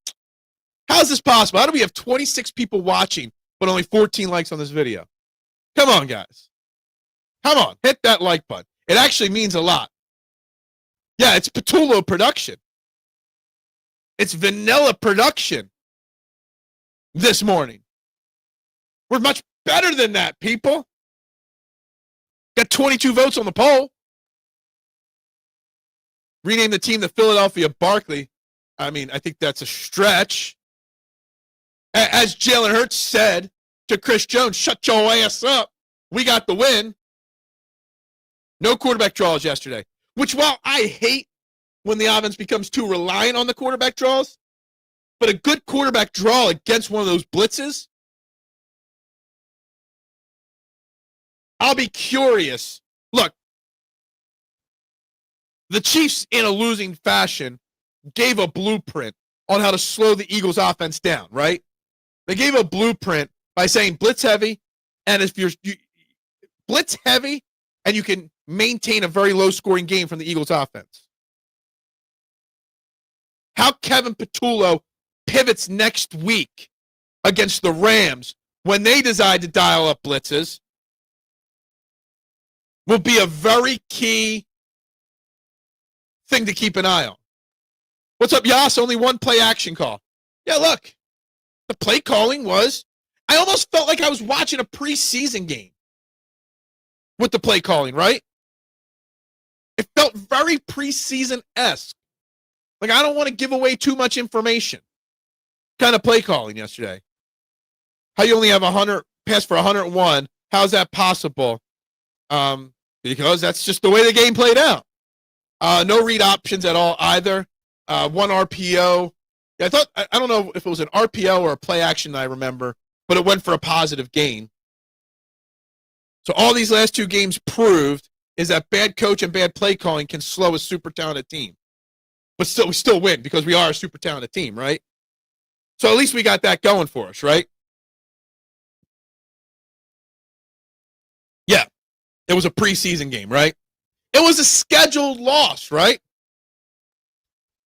How is this possible? How do we have 26 people watching but only 14 likes on this video? Come on, guys. Come on, hit that like button. It actually means a lot. Yeah, it's Patullo production. It's vanilla production this morning. We're much better than that, people. Got 22 votes on the poll. Rename the team the Philadelphia Barkley. I mean, I think that's a stretch. As Jalen Hurts said to Chris Jones, shut your ass up. We got the win. No quarterback draws yesterday. Which, while I hate when the offense becomes too reliant on the quarterback draws, but a good quarterback draw against one of those blitzes, I'll be curious. Look, the Chiefs, in a losing fashion, gave a blueprint on how to slow the Eagles' offense down, right? They gave a blueprint by saying blitz heavy, and if you blitz heavy, and you can maintain a very low-scoring game from the Eagles' offense. How Kevin Patullo pivots next week against the Rams when they decide to dial up blitzes will be a very key thing to keep an eye on. What's up, Yas? Only one play action call. Yeah, look. The play calling was, I almost felt like I was watching a preseason game with the play calling, right? It felt very preseason-esque. Like, I don't want to give away too much information. Kind of play calling yesterday. How you only have 100, pass for 101. How's that possible? Because that's just the way the game played out. No read options at all either. One RPO. I don't know if it was an RPO or a play action, I remember, but it went for a positive gain. So all these last two games proved is that bad coach and bad play calling can slow a super talented team. But still, we still win because we are a super talented team, right? So at least we got that going for us, right? Yeah, it was a preseason game, right? It was a scheduled loss, right?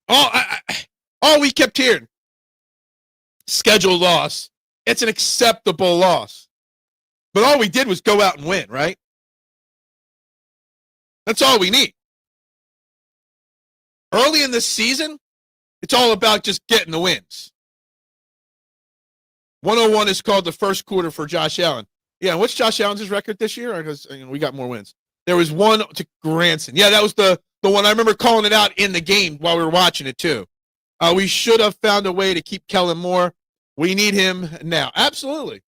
All we kept hearing, scheduled loss. It's an acceptable loss. But all we did was go out and win, right? That's all we need. Early in this season, it's all about just getting the wins. 101 is called the first quarter for Josh Allen. Yeah, what's Josh Allen's record this year? Because we got more wins. There was one to Granson. Yeah, that was the one. I remember calling it out in the game while we were watching it, too. We should have found a way to keep Kellen Moore. We need him now. Absolutely.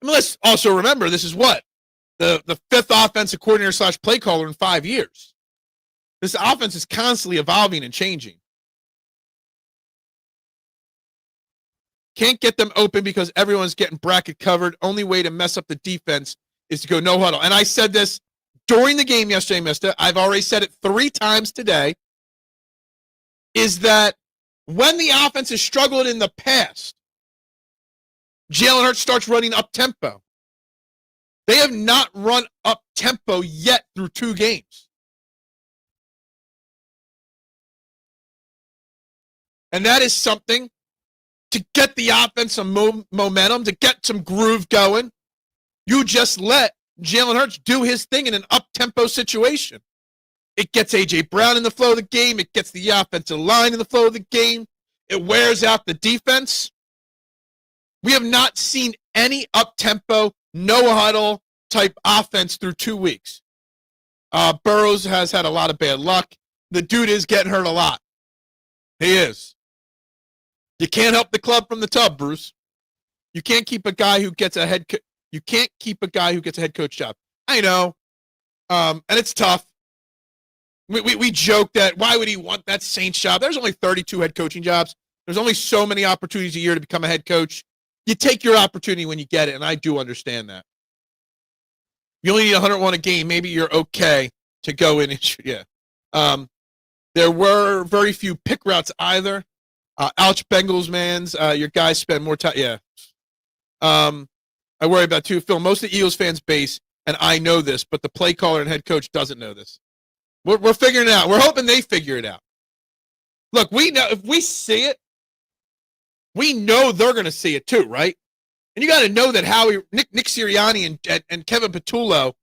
I mean, let's also remember, this is what? The fifth offensive coordinator / play caller in 5 years. This offense is constantly evolving and changing. Can't get them open because everyone's getting bracket covered. Only way to mess up the defense is to go no huddle. And I said this during the game yesterday, Mister. I've already said it 3 times today. Is that when the offense has struggled in the past, Jalen Hurts starts running up-tempo. They have not run up-tempo yet through 2 games. And that is something to get the offense some momentum, to get some groove going. You just let Jalen Hurts do his thing in an up-tempo situation. It gets A.J. Brown in the flow of the game. It gets the offensive line in the flow of the game. It wears out the defense. We have not seen any up-tempo, no-huddle type offense through 2 weeks. Burrows has had a lot of bad luck. The dude is getting hurt a lot. He is. You can't help the club from the tub, Bruce. You can't keep a guy who gets a head coach job. I know. And it's tough. We joke that why would he want that Saints job? There's only 32 head coaching jobs. There's only so many opportunities a year to become a head coach. You take your opportunity when you get it, and I do understand that. You only need 101 a game. Maybe you're okay to go in and yeah. There were very few pick routes either. Ouch, Bengals, mans. Your guys spend more time. Yeah. I worry about too, Phil. Most of the Eagles fans base, and I know this, but the play caller and head coach doesn't know this. We're figuring it out. We're hoping they figure it out. Look, we know if we see it, we know they're going to see it too, right? And you got to know that Nick Sirianni and Kevin Patullo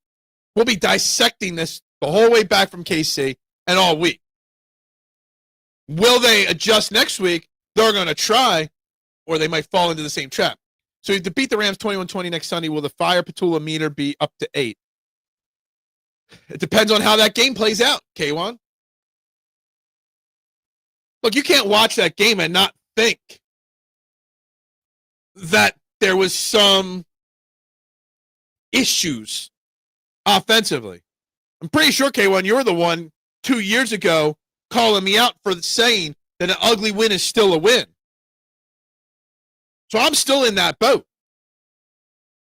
will be dissecting this the whole way back from KC and all week. Will they adjust next week? They're going to try, or they might fall into the same trap. So to beat the Rams 21-20 next Sunday, will the fire Patullo meter be up to 8? It depends on how that game plays out, K1. Look, you can't watch that game and not think that there was some issues offensively. I'm pretty sure, K1, you're the one 2 years ago calling me out for saying that an ugly win is still a win. So I'm still in that boat.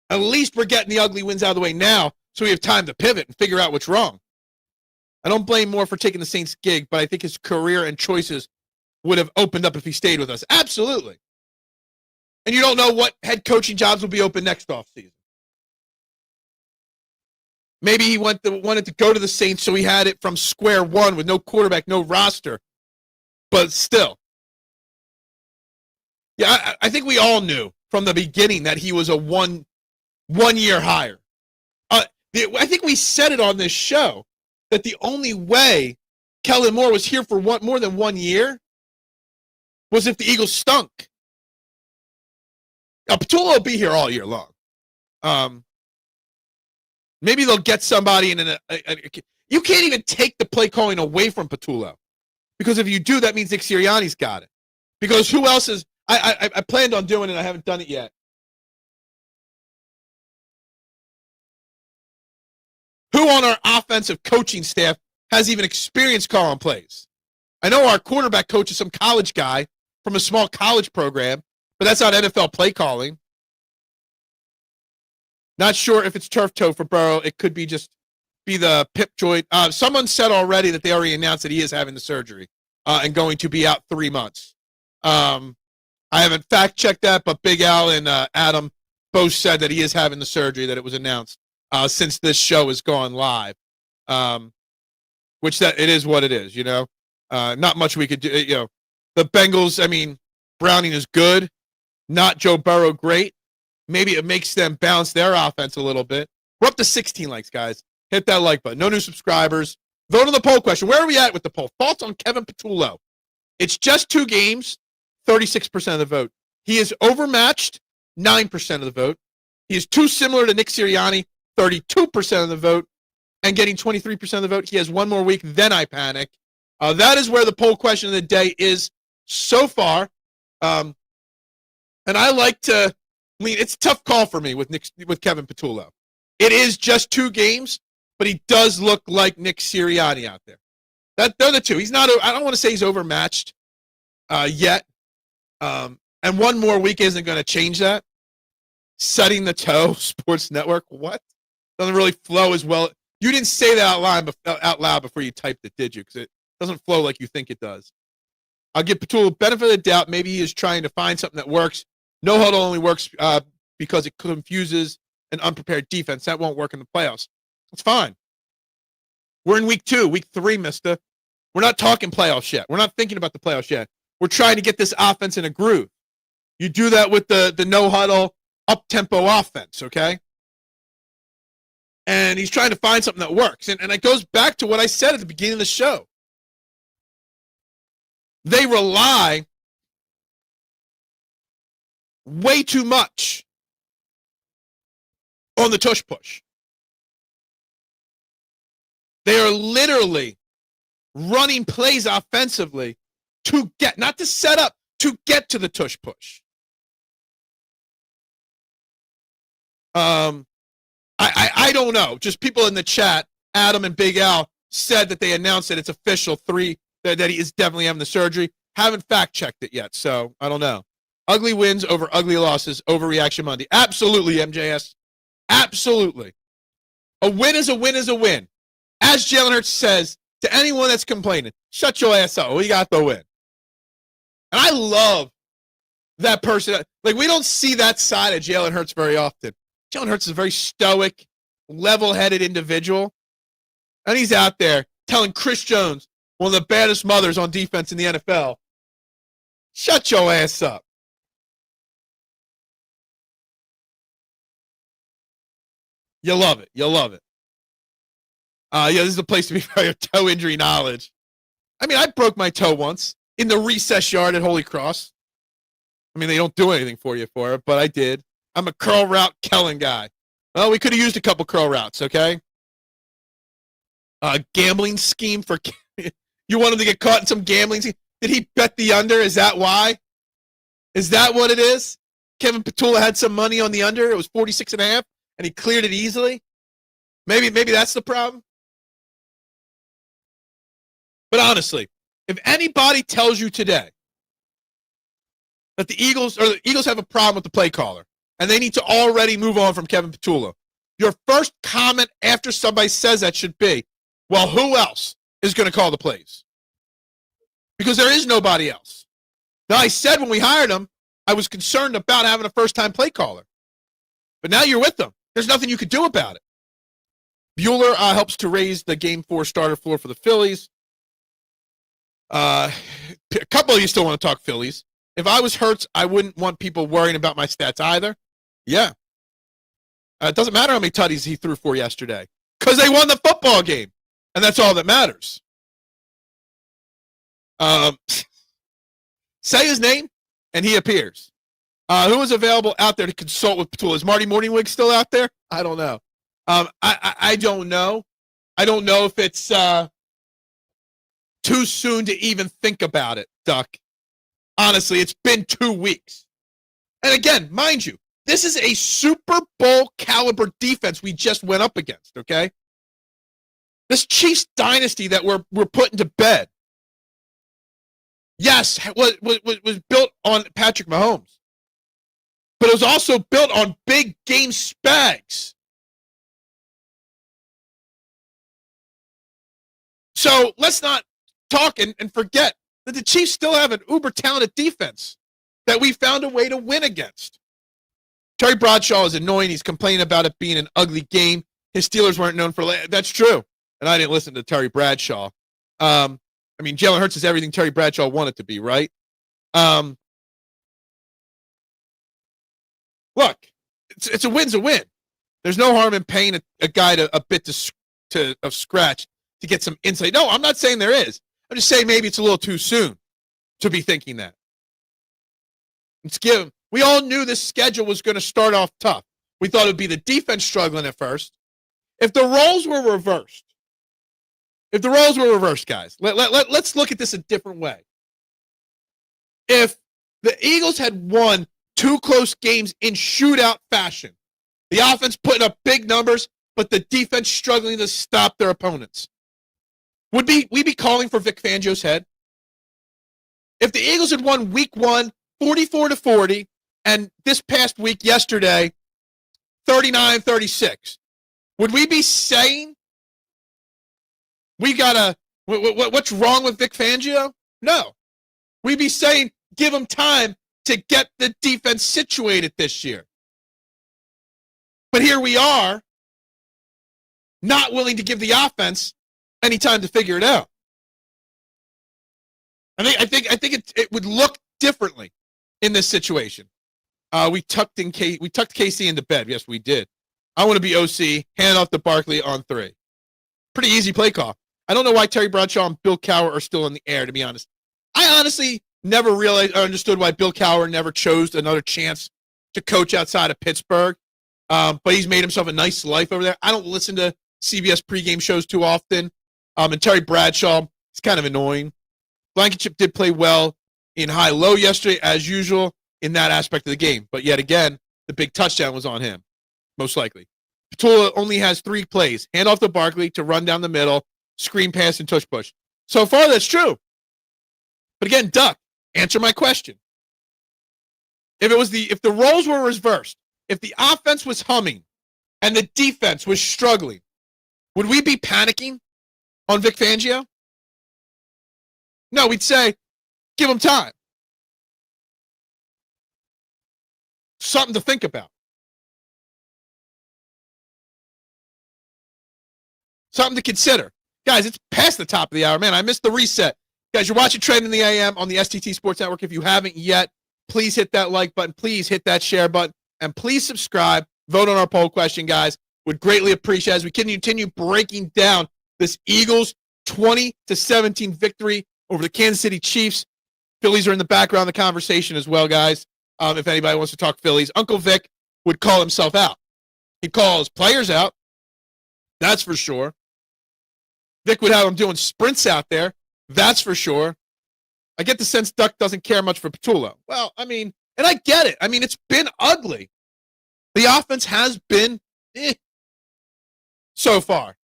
At least we're getting the ugly wins out of the way now so we have time to pivot and figure out what's wrong. I don't blame Moore for taking the Saints gig, but I think his career and choices would have opened up if he stayed with us. Absolutely. And you don't know what head coaching jobs will be open next offseason. Maybe he wanted to go to the Saints so he had it from square one with no quarterback, no roster. But still. Yeah, I think we all knew from the beginning that he was a one-year hire. I think we said it on this show that the only way Kellen Moore was here for more than 1 year was if the Eagles stunk. Patullo will be here all year long. Maybe they'll get somebody in you can't even take the play calling away from Patullo. Because if you do, that means Nick Sirianni's got it. Because who else is I planned on doing it, I haven't done it yet. Who on our offensive coaching staff has even experience calling plays? I know our quarterback coach is some college guy from a small college program, but that's not NFL play calling. Not sure if it's turf toe for Burrow. It could be the pip joint. Someone said already that they already announced that he is having the surgery and going to be out 3 months. I haven't fact-checked that, but Big Al and Adam both said that he is having the surgery, that it was announced since this show has gone live, which that it is what it is, you know. Not much we could do. You know, the Bengals, I mean, Browning is good, not Joe Burrow great. Maybe it makes them bounce their offense a little bit. We're up to 16 likes, guys. Hit that like button. No new subscribers. Vote on the poll question. Where are we at with the poll? Thoughts on Kevin Patullo? It's just 2 games, 36% of the vote. He is overmatched, 9% of the vote. He is too similar to Nick Sirianni, 32% of the vote, and getting 23% of the vote. He has 1 more week, then I panic. That is where the poll question of the day is so far. And I like to lean. It's a tough call for me with Kevin Patullo. It is just 2 games, but he does look like Nick Sirianni out there. They're the two. He's not. I don't want to say he's overmatched yet. And 1 more week isn't going to change that. Setting the toe, Sports Network. What? Doesn't really flow as well. You didn't say that out loud before you typed it, did you? Because it doesn't flow like you think it does. I'll give Patullo benefit of the doubt. Maybe he is trying to find something that works. No huddle only works because it confuses an unprepared defense. That won't work in the playoffs. That's fine. We're in week 2, week 3, mister. We're not talking playoffs yet. We're not thinking about the playoffs yet. We're trying to get this offense in a groove. You do that with the no-huddle, up-tempo offense, okay? And he's trying to find something that works. And it goes back to what I said at the beginning of the show. They rely way too much on the tush push. They are literally running plays offensively to get, not to set up, to get to the tush push. I don't know. Just people in the chat, Adam and Big Al, said that they announced that it's official, that he is definitely having the surgery. Haven't fact-checked it yet, so I don't know. Ugly wins over ugly losses, overreaction Monday. Absolutely, MJS. Absolutely. A win is a win is a win. As Jalen Hurts says to anyone that's complaining, shut your ass up. We got the win. And I love that person. Like, we don't see that side of Jalen Hurts very often. Jalen Hurts is a very stoic, level-headed individual. And he's out there telling Chris Jones, one of the baddest mothers on defense in the NFL, shut your ass up. You love it. You love it. Yeah, this is the place to be for your toe injury knowledge. I mean, I broke my toe once in the recess yard at Holy Cross. I mean, they don't do anything for you for it, but I did. I'm a curl route Kellen guy. Well, we could have used a couple curl routes, okay? Gambling scheme for you want him to get caught in some gambling scheme? Did he bet the under? Is that why? Is that what it is? Kevin Patullo had some money on the under. It was 46.5, and he cleared it easily. Maybe that's the problem. But honestly, if anybody tells you today that the Eagles have a problem with the play caller and they need to already move on from Kevin Patullo, your first comment after somebody says that should be, well, who else is going to call the plays? Because there is nobody else. Now, I said when we hired him, I was concerned about having a first-time play caller. But now you're with them. There's nothing you could do about it. Bueller helps to raise the Game 4 starter floor for the Phillies. A couple of you still want to talk Phillies. If I was Hurts, I wouldn't want people worrying about my stats either. Yeah. It doesn't matter how many tutties he threw for yesterday because they won the football game, and that's all that matters. Say his name, and he appears. Who is available out there to consult with Patullo? Is Marty Morningwig still out there? I don't know. I don't know. I don't know if it's too soon to even think about it, Duck. Honestly, it's been 2 weeks. And again, mind you, this is a Super Bowl caliber defense we just went up against, okay? This Chiefs dynasty that we're putting to bed, yes, was built on Patrick Mahomes. But it was also built on big game spags. So let's not talk and forget that the Chiefs still have an uber-talented defense that we found a way to win against. Terry Bradshaw is annoying. He's complaining about it being an ugly game. His Steelers weren't known for that's true. And I didn't listen to Terry Bradshaw. Jalen Hurts is everything Terry Bradshaw wanted to be, right? Look, it's a win's a win. There's no harm in paying a guy a bit of scratch to get some insight. No, I'm not saying there is. I'm just saying maybe it's a little too soon to be thinking that. We all knew this schedule was going to start off tough. We thought it would be the defense struggling at first. If the roles were reversed, guys, let's look at this a different way. If the Eagles had won 2 close games in shootout fashion, the offense putting up big numbers, but the defense struggling to stop their opponents, would we be calling for Vic Fangio's head? If the Eagles had won week 1, 44-40, and this past week, yesterday, 39-36, would we be saying what's wrong with Vic Fangio? No. We'd be saying give him time to get the defense situated this year. But here we are, not willing to give the offense any time to figure it out. I think it would look differently in this situation. We tucked KC into bed. Yes, we did. I want to be OC. Hand off to Barkley on 3. Pretty easy play call. I don't know why Terry Bradshaw and Bill Cowher are still in the air, to be honest. I honestly never realized or understood why Bill Cowher never chose another chance to coach outside of Pittsburgh. But he's made himself a nice life over there. I don't listen to CBS pregame shows too often. And Terry Bradshaw is kind of annoying. Blankenship did play well in high-low yesterday, as usual, in that aspect of the game. But yet again, the big touchdown was on him, most likely. Patullo only has 3 plays. Hand off to Barkley to run down the middle, screen pass, and tush push. So far, that's true. But again, Duck, answer my question. If the roles were reversed, if the offense was humming and the defense was struggling, would we be panicking on Vic Fangio? No, we'd say, give him time. Something to think about. Something to consider. Guys, it's past the top of the hour. Man, I missed the reset. Guys, you're watching Trend in the AM on the STT Sports Network. If you haven't yet, please hit that like button. Please hit that share button. And please subscribe. Vote on our poll question, guys. Would greatly appreciate it as we continue breaking down this Eagles 20-17 victory over the Kansas City Chiefs. Phillies are in the background of the conversation as well, guys. If anybody wants to talk Phillies, Uncle Vic would call himself out. He'd call his players out. That's for sure. Vic would have them doing sprints out there. That's for sure. I get the sense Duck doesn't care much for Patullo. Well, and I get it. It's been ugly. The offense has been so far.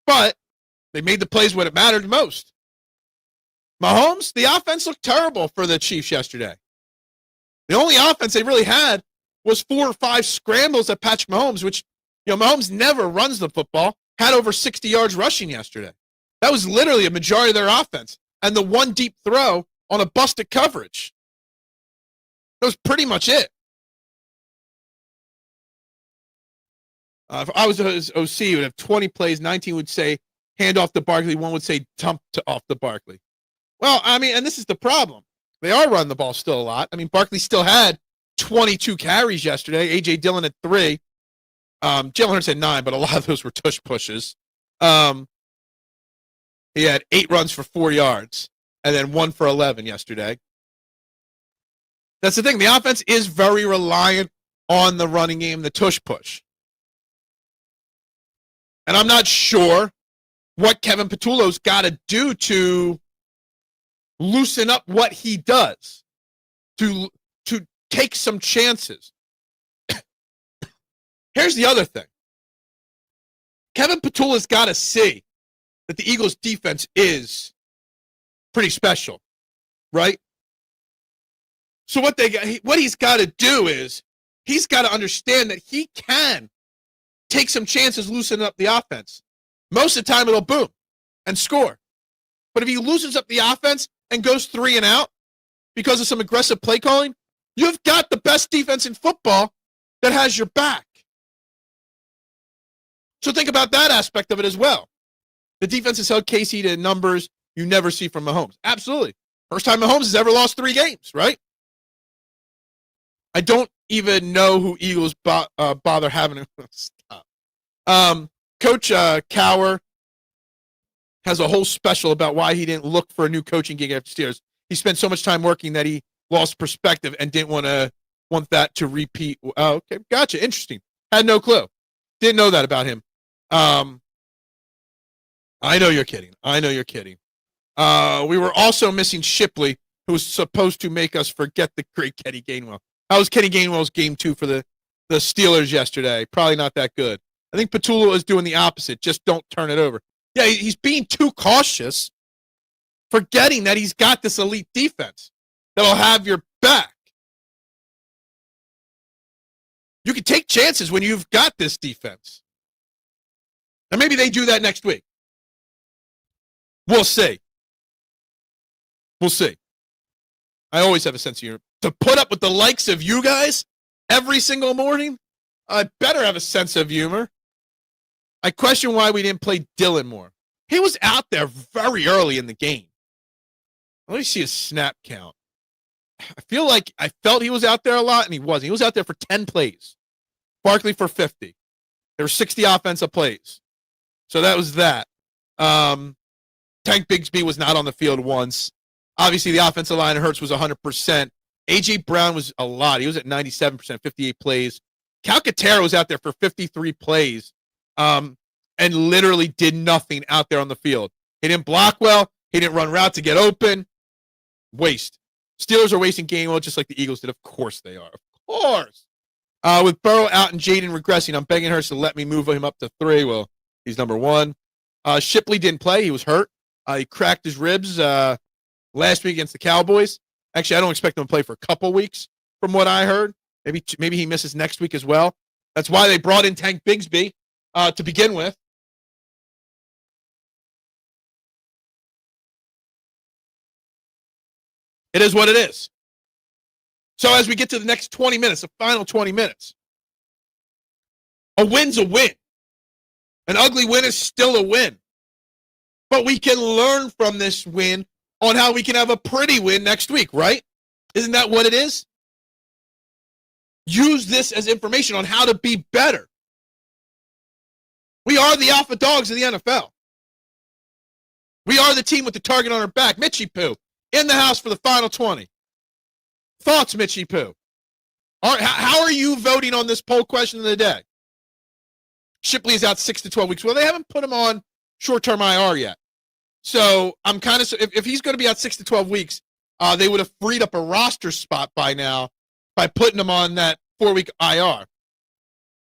But they made the plays when it mattered most. Mahomes, the offense looked terrible for the Chiefs yesterday. The only offense they really had was 4 or 5 scrambles at Patrick Mahomes, which, Mahomes never runs the football, had over 60 yards rushing yesterday. That was literally a majority of their offense. And the one deep throw on a busted coverage. That was pretty much it. If I was OC, it would have 20 plays. 19 would say hand off to Barkley. 1 would say dump off to Barkley. Well, and this is the problem. They are running the ball still a lot. Barkley still had 22 carries yesterday. A.J. Dillon at 3. Jalen Hurts had 9, but a lot of those were tush pushes. He had 8 runs for 4 yards and then 1 for 11 yesterday. That's the thing. The offense is very reliant on the running game, the tush push. And I'm not sure what Kevin Patullo's got to do to loosen up what he does, to take some chances. Here's the other thing. Kevin Patullo's got to see that the Eagles' defense is pretty special, right? So what he's got to do is he's got to understand that he can take some chances, loosen up the offense. Most of the time, it'll boom and score. But if he loosens up the offense and goes 3 and out because of some aggressive play calling, you've got the best defense in football that has your back. So think about that aspect of it as well. The defense has held KC to numbers you never see from Mahomes. Absolutely. First time Mahomes has ever lost 3 games, right? I don't even know who Eagles bother having. Stop. Coach Cower has a whole special about why he didn't look for a new coaching gig after Steelers. He spent so much time working that he lost perspective and didn't want that to repeat. Okay, gotcha. Interesting. Had no clue. Didn't know that about him. I know you're kidding. We were also missing Shipley, who was supposed to make us forget the great Kenny Gainwell. How was Kenny Gainwell's game 2 for the Steelers yesterday? Probably not that good. I think Patullo is doing the opposite. Just don't turn it over. Yeah, he's being too cautious, forgetting that he's got this elite defense that'll have your back. You can take chances when you've got this defense. And maybe they do that next week. We'll see. I always have a sense of humor. To put up with the likes of you guys every single morning, I better have a sense of humor. I question why we didn't play Dylan more. He was out there very early in the game. Let me see his snap count. I felt he was out there a lot, and he wasn't. He was out there for 10 plays. Barkley for 50. There were 60 offensive plays. So that was that. Tank Bigsby was not on the field once. Obviously, the offensive line of Hurts was 100%. A.J. Brown was a lot. He was at 97%, 58 plays. Calcaterra was out there for 53 plays and literally did nothing out there on the field. He didn't block well. He didn't run route to get open. Waste. Steelers are wasting Gainwell just like the Eagles did. Of course they are. Of course. With Burrow out and Jaden regressing, I'm begging Hurts to let me move him up to 3. Well, he's number 1. Shipley didn't play. He was hurt. He cracked his ribs last week against the Cowboys. Actually, I don't expect him to play for a couple weeks from what I heard. Maybe he misses next week as well. That's why they brought in Tank Bigsby to begin with. It is what it is. So as we get to the next 20 minutes, the final 20 minutes, a win's a win. An ugly win is still a win. But we can learn from this win on how we can have a pretty win next week, right? Isn't that what it is? Use this as information on how to be better. We are the alpha dogs of the NFL. We are the team with the target on our back. Mitchie Poo, in the house for the final 20. Thoughts, Mitchie Poo? How are you voting on this poll question of the day? Shipley is out 6 to 12 weeks. Well, they haven't put him on short-term IR yet. So I'm kind of, if he's going to be out 6 to 12 weeks, they would have freed up a roster spot by now by putting him on that 4-week IR.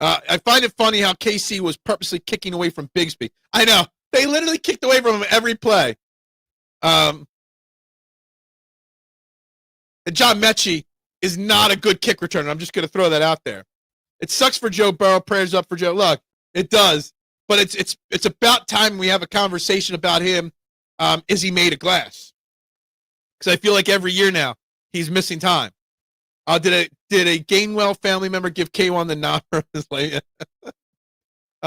I find it funny how KC was purposely kicking away from Bigsby. I know. They literally kicked away from him every play. And John Mechie is not a good kick returner. I'm just going to throw that out there. It sucks for Joe Burrow. Prayers up for Joe. Look, it does. But it's about time we have a conversation about him. Is he made of glass? Because I feel like every year now he's missing time. Did a Gainwell family member give K1 the nod?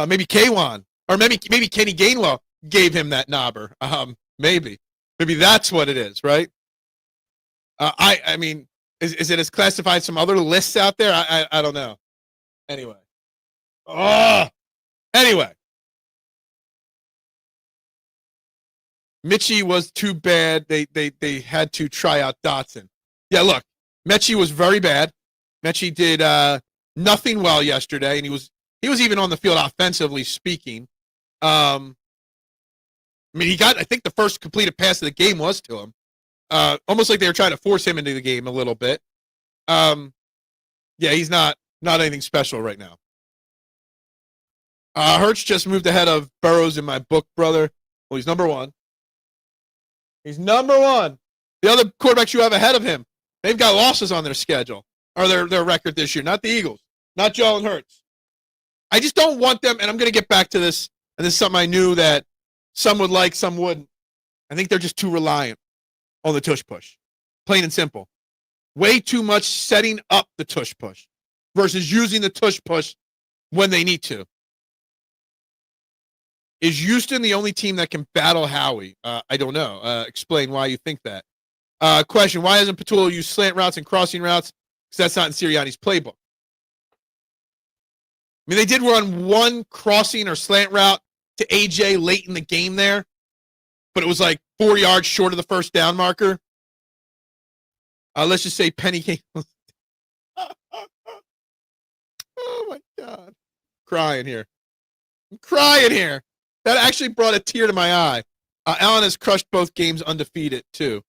Maybe K1 or maybe Kenny Gainwell gave him that knobber. Maybe that's what it is, right? I mean, is it as classified some other lists out there? I don't know. Anyway. Mitchie was too bad. They had to try out Dotson. Yeah, look, Mechie was very bad. Mechie did nothing well yesterday, and he was even on the field offensively speaking. I mean, he got, I think the first completed pass of the game was to him. Almost like they were trying to force him into the game a little bit. Yeah, he's not anything special right now. Hurts just moved ahead of Burrows in my book, brother. Well, he's number one. He's number one. The other quarterbacks you have ahead of him, they've got losses on their schedule, or their record this year. Not the Eagles. Not Jalen Hurts. I just don't want them, and I'm going to get back to this, and this is something I knew that some would like, some wouldn't. I think they're just too reliant on the tush push. Plain and simple. Way too much setting up the tush push versus using the tush push when they need to. Is Houston the only team that can battle Howie? I don't know. Explain why you think that. Question, why hasn't Patullo used slant routes and crossing routes? Because that's not in Sirianni's playbook. I mean, they did run one crossing or slant route to AJ late in the game there, but it was like 4 yards short of the first down marker. Let's just say Penny came. Oh, my God. Crying here. I'm crying here. That actually brought a tear to my eye. Allen has crushed both games undefeated, too.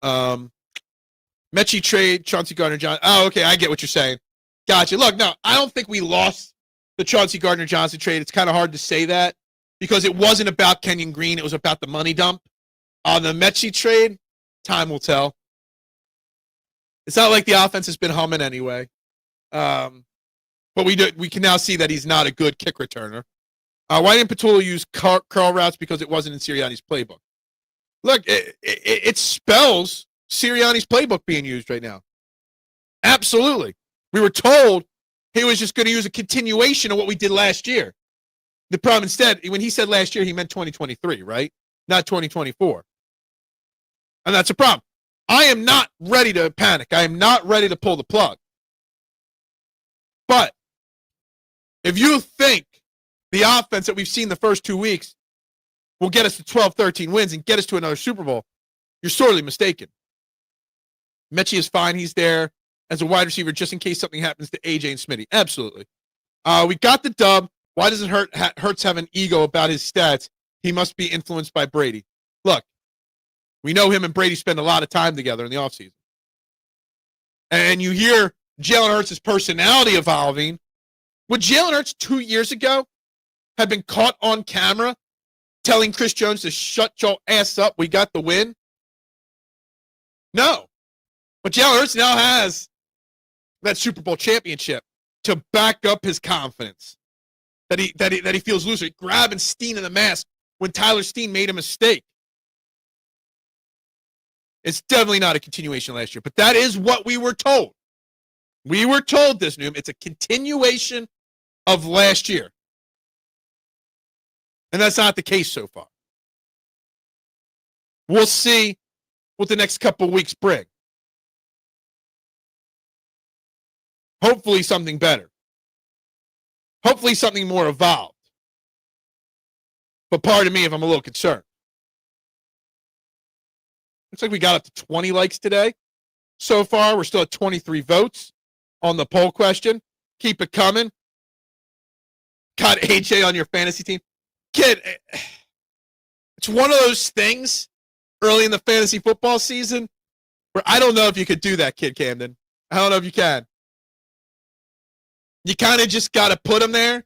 Mechie trade, Chauncey Gardner-Johnson. Oh, okay, I get what you're saying. Gotcha. Look, no, I don't think we lost the Chauncey Gardner-Johnson trade. It's kind of hard to say that because it wasn't about Kenyon Green. It was about the money dump. On the Mechie trade, time will tell. It's not like the offense has been humming anyway. But we can now see that he's not a good kick returner. Why didn't Patullo use curl routes? Because it wasn't in Sirianni's playbook. Look, it spells Sirianni's playbook being used right now. Absolutely. We were told he was just going to use a continuation of what we did last year. The problem instead, when he said last year, he meant 2023, right? Not 2024. And that's a problem. I am not ready to panic. I am not ready to pull the plug. But if you think the offense that we've seen the first 2 weeks will get us to 12, 13 wins and get us to another Super Bowl, you're sorely mistaken. Mechie is fine. He's there as a wide receiver just in case something happens to AJ and Smitty. Absolutely. We got the dub. Why doesn't Hurts have an ego about his stats? He must be influenced by Brady. Look, we know him and Brady spend a lot of time together in the offseason. And you hear Jalen Hurts' personality evolving. Would Jalen Hurts 2 years ago have been caught on camera telling Chris Jones to shut your ass up, we got the win? No. But Jalen Hurts now has that Super Bowl championship to back up his confidence that he feels loose. Grabbing Steen in the mask when Tyler Steen made a mistake. It's definitely not a continuation last year, but that is what we were told. We were told this, Noom. It's a continuation of last year. And that's not the case so far. We'll see what the next couple of weeks bring. Hopefully something better. Hopefully something more evolved. But pardon me if I'm a little concerned. Looks like we got up to 20 likes today. So far, we're still at 23 votes on the poll question. Keep it coming. Got AJ on your fantasy team. Kid, it's one of those things early in the fantasy football season where I don't know if you could do that, Kid Camden. I don't know if you can. You kind of just got to put him there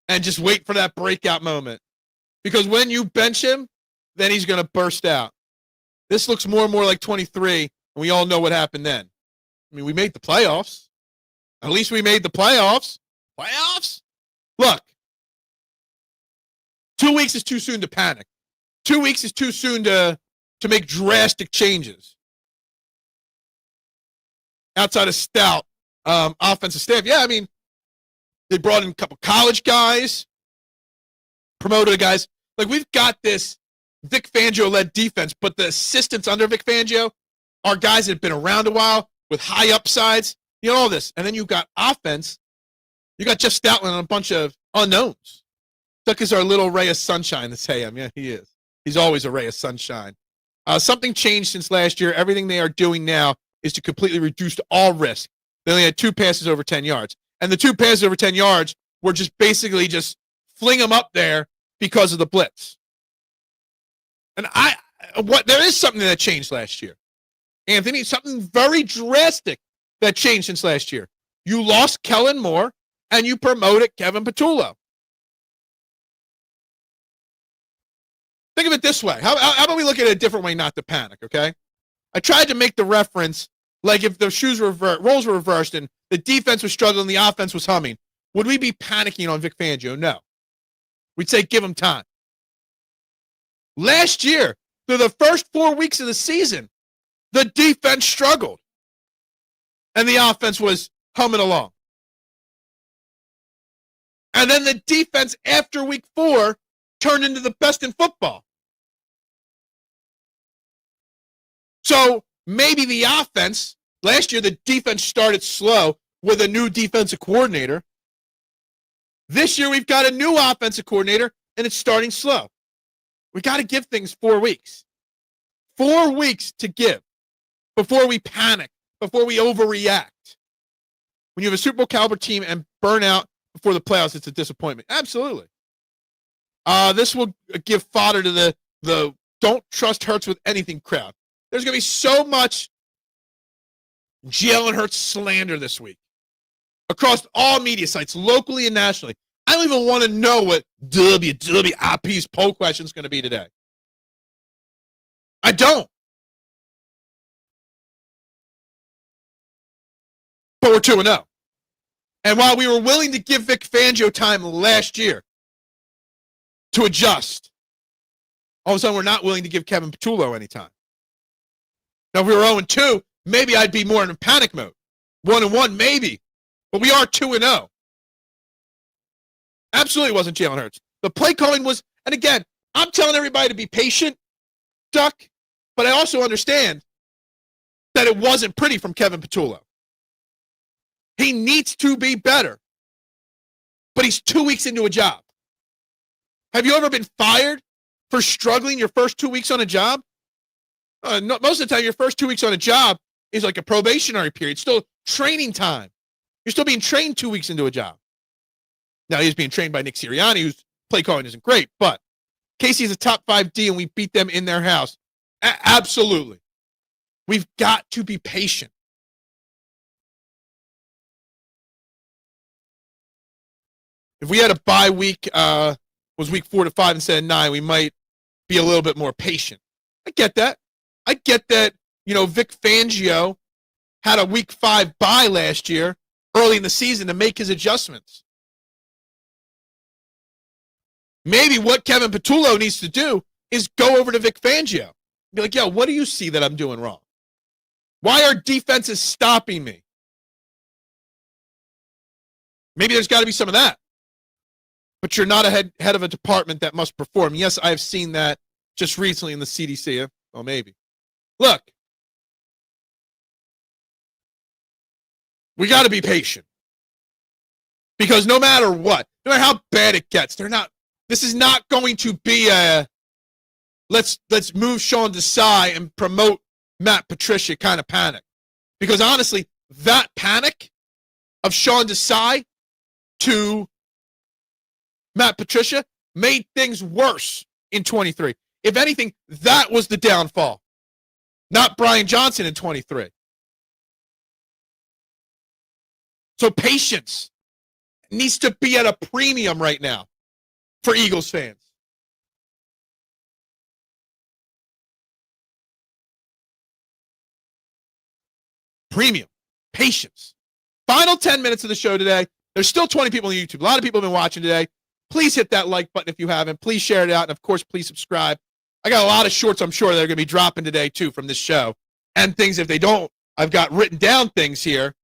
and just wait for that breakout moment. Because when you bench him, then he's going to burst out. This looks more and more like 23, and we all know what happened then. I mean, we made the playoffs. At least we made the playoffs. Playoffs? Look, 2 weeks is too soon to panic. 2 weeks is too soon to make drastic changes. Outside of stout offensive staff. Yeah, I mean, they brought in a couple college guys, promoted guys. Like, we've got this Vic Fangio-led defense, but the assistants under Vic Fangio are guys that have been around a while with high upsides. You know, all this. And then you've got offense. You got Jeff Stoutland and a bunch of unknowns. Duck is our little ray of sunshine this AM. Yeah, he is. He's always a ray of sunshine. Something changed since last year. Everything they are doing now is to completely reduce all risk. They only had 2 passes over 10 yards. And the 2 passes over 10 yards were just basically just fling them up there because of the blitz. And there is something that changed last year. Anthony, something very drastic that changed since last year. You lost Kellen Moore and you promoted Kevin Patullo. Think of it this way. How about we look at it a different way not to panic, okay? I tried to make the reference like if the roles were reversed and the defense was struggling, the offense was humming, would we be panicking on Vic Fangio? No. We'd say give him time. Last year, through the first 4 weeks of the season, the defense struggled. And the offense was humming along. And then the defense after week 4 turned into the best in football. So maybe the offense, last year the defense started slow with a new defensive coordinator. This year we've got a new offensive coordinator and it's starting slow. We got to give things 4 weeks. 4 weeks to give before we panic, before we overreact. When you have a Super Bowl caliber team and burn out before the playoffs, it's a disappointment. Absolutely. This will give fodder to the don't trust Hurts with anything crowd. There's going to be so much Jalen Hurts slander this week across all media sites, locally and nationally. I don't even want to know what WWIP's poll question is going to be today. I don't. But we're 2-0. And while we were willing to give Vic Fangio time last year to adjust, all of a sudden we're not willing to give Kevin Patullo any time. Now, if we were 0-2, maybe I'd be more in a panic mode. 1-1, maybe. But we are 2-0. Absolutely wasn't Jalen Hurts. The play calling was, and again, I'm telling everybody to be patient, Duck, but I also understand that it wasn't pretty from Kevin Patullo. He needs to be better. But he's 2 weeks into a job. Have you ever been fired for struggling your first 2 weeks on a job? No, most of the time, your first 2 weeks on a job is like a probationary period. Still training time. You're still being trained 2 weeks into a job. Now, he's being trained by Nick Sirianni, whose play calling isn't great, but Casey's a top 5 D, and we beat them in their house. Absolutely. We've got to be patient. If we had a bye week, was week 4 to 5 instead of 9, we might be a little bit more patient. I get that. I get that, Vic Fangio had a week 5 bye last year, early in the season, to make his adjustments. Maybe what Kevin Patullo needs to do is go over to Vic Fangio. Be like, yo, what do you see that I'm doing wrong? Why are defenses stopping me? Maybe there's got to be some of that. But you're not a head of a department that must perform. Yes, I've seen that just recently in the CDC. Well, maybe. Look, we got to be patient. Because no matter what, no matter how bad it gets, this is not going to be a let's move Sean Desai and promote Matt Patricia kind of panic. Because honestly, that panic of Sean Desai to Matt Patricia made things worse in 23. If anything, that was the downfall. Not Brian Johnson in 23. So patience needs to be at a premium right now for Eagles fans. Premium. Patience. Final 10 minutes of the show today. There's still 20 people on YouTube. A lot of people have been watching today. Please hit that like button if you haven't. Please share it out. And, of course, please subscribe. I got a lot of shorts, I'm sure, that are going to be dropping today, too, from this show. And things, if they don't, I've got written down things here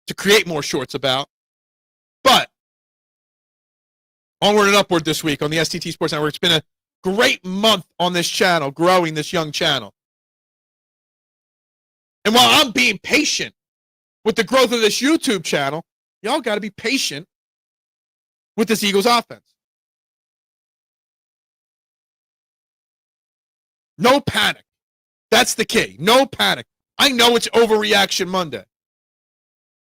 to create more shorts about. But onward and upward this week on the STT Sports Network. It's been a great month on this channel, growing this young channel. And while I'm being patient with the growth of this YouTube channel, y'all got to be patient with this Eagles offense. No panic. That's the key. No panic. I know it's overreaction Monday.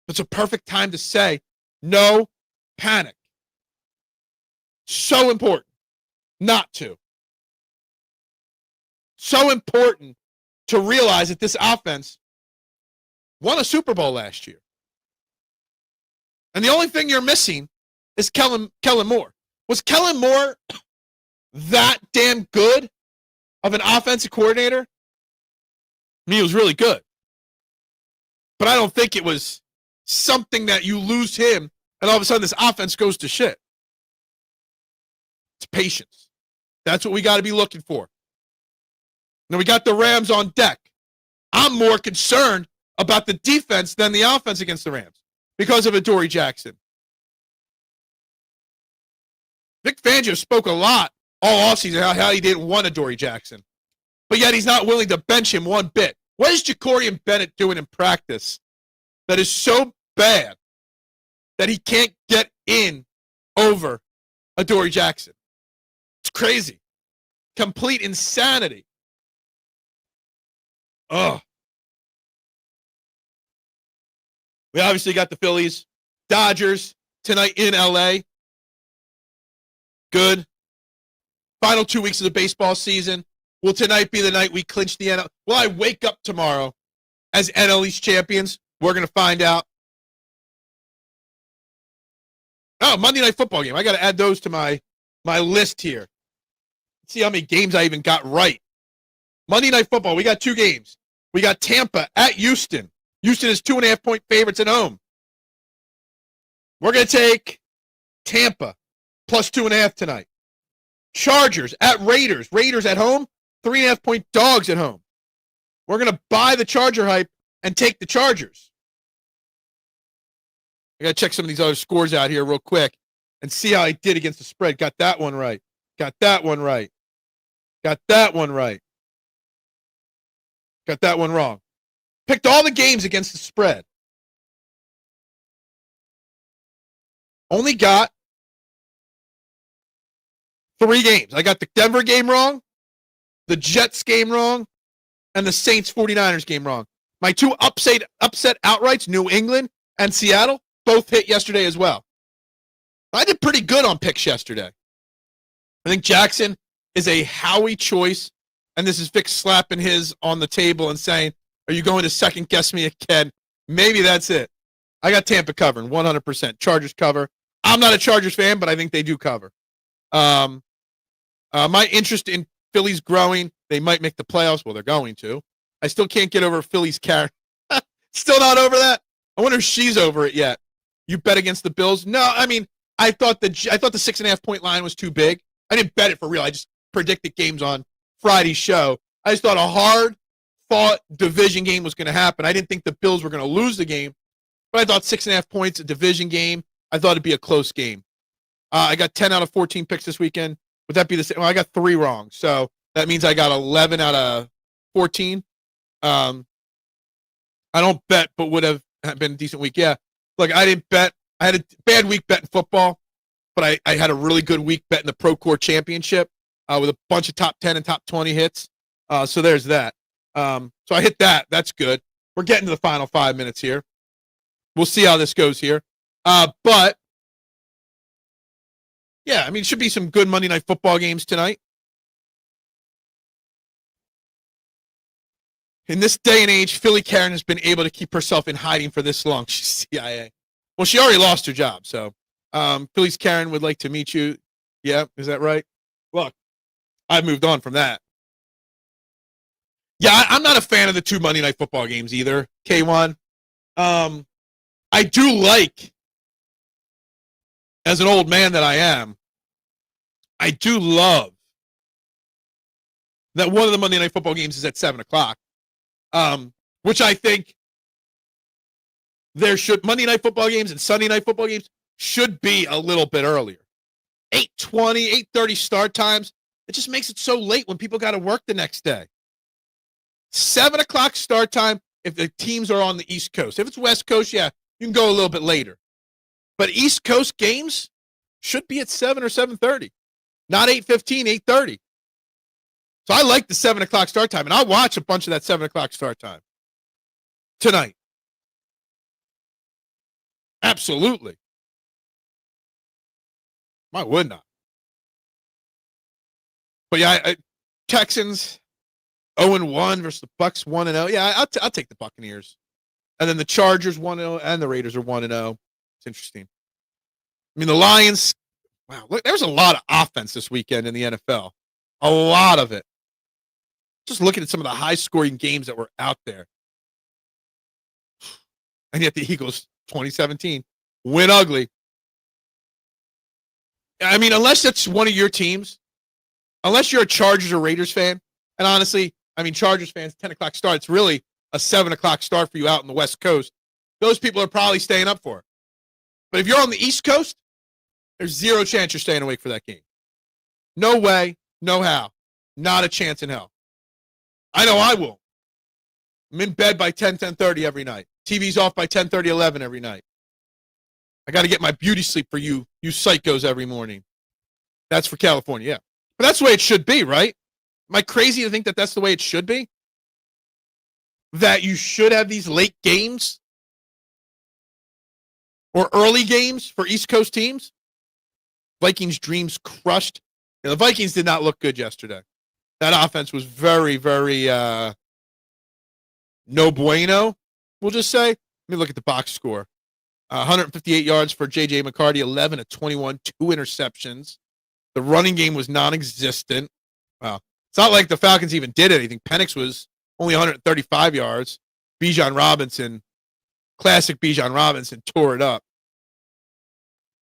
It's a perfect time to say, no panic. So important not to. So important to realize that this offense won a Super Bowl last year. And the only thing you're missing is Kellen Moore. Was Kellen Moore that damn good of an offensive coordinator? I mean, he was really good. But I don't think it was something that you lose him and all of a sudden this offense goes to shit. It's patience. That's what we got to be looking for. Now we got the Rams on deck. I'm more concerned about the defense than the offense against the Rams because of Adoree Jackson. Vic Fangio spoke a lot all offseason how he didn't want Adoree Jackson. But yet he's not willing to bench him one bit. What is Jacorian Bennett doing in practice that is so bad that he can't get in over Adoree Jackson? It's crazy. Complete insanity. Ugh. We obviously got the Phillies, Dodgers tonight in LA. Good. Final 2 weeks of the baseball season. Will tonight be the night we clinch the NL? Will I wake up tomorrow as NL East champions? We're going to find out. Oh, Monday Night Football game. I got to add those to my list here. Let's see how many games I even got right. Monday Night Football, we got 2 games. We got Tampa at Houston. Houston is 2.5-point favorites at home. We're going to take Tampa plus 2.5 tonight. Chargers at Raiders. Raiders at home, 3.5-point dogs at home. We're going to buy the Charger hype and take the Chargers. I got to check some of these other scores out here real quick and see how I did against the spread. Got that one right. Got that one right. Got that one right. Got that one wrong. Picked all the games against the spread. Only got 3 games. I got the Denver game wrong, the Jets game wrong, and the Saints 49ers game wrong. My 2 upset outrights, New England and Seattle, both hit yesterday as well. I did pretty good on picks yesterday. I think Jackson is a Howie choice, and this is Vic slapping his on the table and saying, are you going to second guess me again? Maybe that's it. I got Tampa covering 100%. Chargers cover. I'm not a Chargers fan, but I think they do cover. My interest in Phillies growing. They might make the playoffs. Well, they're going to. I still can't get over Phillies Karen. Still not over that? I wonder if she's over it yet. You bet against the Bills? No, I mean, I thought the 6.5-point line was too big. I didn't bet it for real. I just predicted games on Friday's show. I just thought a hard-fought division game was going to happen. I didn't think the Bills were going to lose the game, but I thought 6.5 points, a division game. I thought it'd be a close game. I got 10 out of 14 picks this weekend. Would that be the same? Well, I got 3 wrong, so that means I got 11 out of 14. I don't bet, but would have been a decent week. Yeah, look, I didn't bet. I had a bad week betting football, but I had a really good week betting the Procore Championship with a bunch of top 10 and top 20 hits. So there's that. So I hit that. That's good. We're getting to the final 5 minutes here. We'll see how this goes here. But, yeah, I mean, it should be some good Monday Night Football games tonight. In this day and age, Philly Karen has been able to keep herself in hiding for this long. She's CIA. Well, she already lost her job, so Philly's Karen would like to meet you. Yeah, is that right? Look, I've moved on from that. Yeah, I'm not a fan of the 2 Monday Night Football games either, K1. I do like, as an old man that I am, I do love that one of the Monday Night Football games is at 7 o'clock, which I think Monday Night Football games and Sunday Night Football games should be a little bit earlier. 8:20, 8:30 start times. It just makes it so late when people got to work the next day. 7 o'clock start time if the teams are on the East Coast. If it's West Coast, yeah, you can go a little bit later. But East Coast games should be at 7 or 7:30, not 8:15, 8:30. So I like the 7 o'clock start time, and I'll watch a bunch of that 7 o'clock start time. tonight. Absolutely. Why would not? But yeah, Texans 0-1 versus the Bucks 1-0. Yeah, I'll take the Buccaneers. And then the Chargers 1-0 and the Raiders are 1-0. It's interesting. I mean, the Lions, wow, look, there's a lot of offense this weekend in the NFL. A lot of it. Just looking at some of the high-scoring games that were out there. And yet the Eagles, 2017, win ugly. I mean, unless that's one of your teams, unless you're a Chargers or Raiders fan, and honestly, I mean, Chargers fans, 10 o'clock start, it's really a 7 o'clock start for you out on the West Coast. Those people are probably staying up for it. But if you're on the East Coast, there's zero chance you're staying awake for that game. No way, no how. Not a chance in hell. I know I will. I'm in bed by 10:30 every night. TV's off by 10:30, 11 every night. I got to get my beauty sleep for you psychos every morning. That's for California, yeah. But that's the way it should be, right? Am I crazy to think that that's the way it should be? That you should have these late games or early games for East Coast teams? Vikings' dreams crushed. The Vikings did not look good yesterday. That offense was very, very no bueno, we'll just say. Let me look at the box score. 158 yards for J.J. McCarty, 11 of 21, 2 interceptions. The running game was non-existent. Wow. It's not like the Falcons even did anything. Penix was only 135 yards. Bijan Robinson, classic Bijan Robinson, tore it up.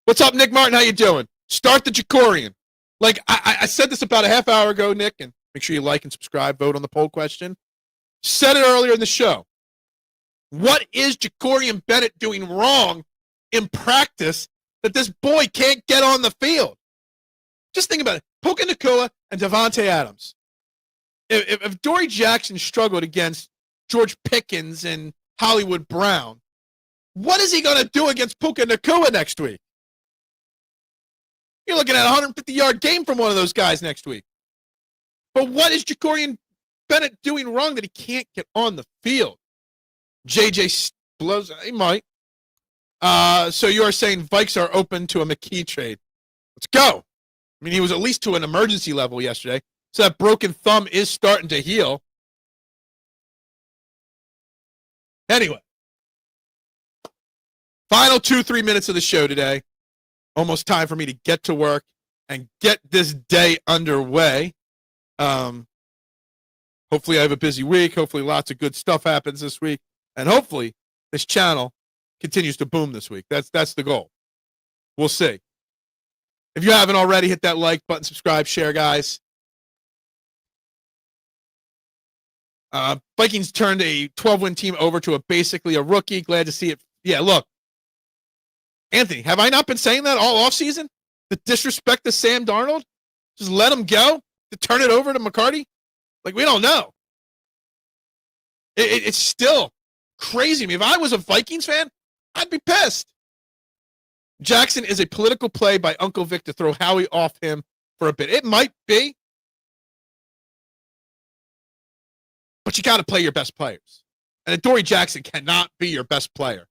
What's up, Nick Martin? How you doing? Start the Jacorian. Like, I said this about a half hour ago, Nick, and make sure you like and subscribe, vote on the poll question. Said it earlier in the show. What is Jacorian Bennett doing wrong in practice that this boy can't get on the field? Just think about it. Puka Nacua and Devontae Adams. If Dory Jackson struggled against George Pickens and Hollywood Brown, what is he going to do against Puka Nacua next week? You're looking at a 150-yard game from one of those guys next week. But what is Jacorian Bennett doing wrong that he can't get on the field? JJ blows. He might. So you are saying Vikes are open to a McKee trade. Let's go. I mean, he was at least to an emergency level yesterday. So that broken thumb is starting to heal. Anyway. Final 2-3 minutes of the show today. Almost time for me to get to work and get this day underway. Hopefully I have a busy week. Hopefully lots of good stuff happens this week. And hopefully this channel continues to boom this week. That's the goal. We'll see. If you haven't already, hit that like button, subscribe, share, guys. Vikings turned a 12-win team over to basically a rookie. Glad to see it. Yeah, look. Anthony, have I not been saying that all offseason? The disrespect to Sam Darnold? Just let him go? To turn it over to McCarty? Like, we don't know. It's still crazy to me. If I was a Vikings fan, I'd be pissed. Jackson is a political play by Uncle Vic to throw Howie off him for a bit. It might be. But you got to play your best players. And Dory Jackson cannot be your best player.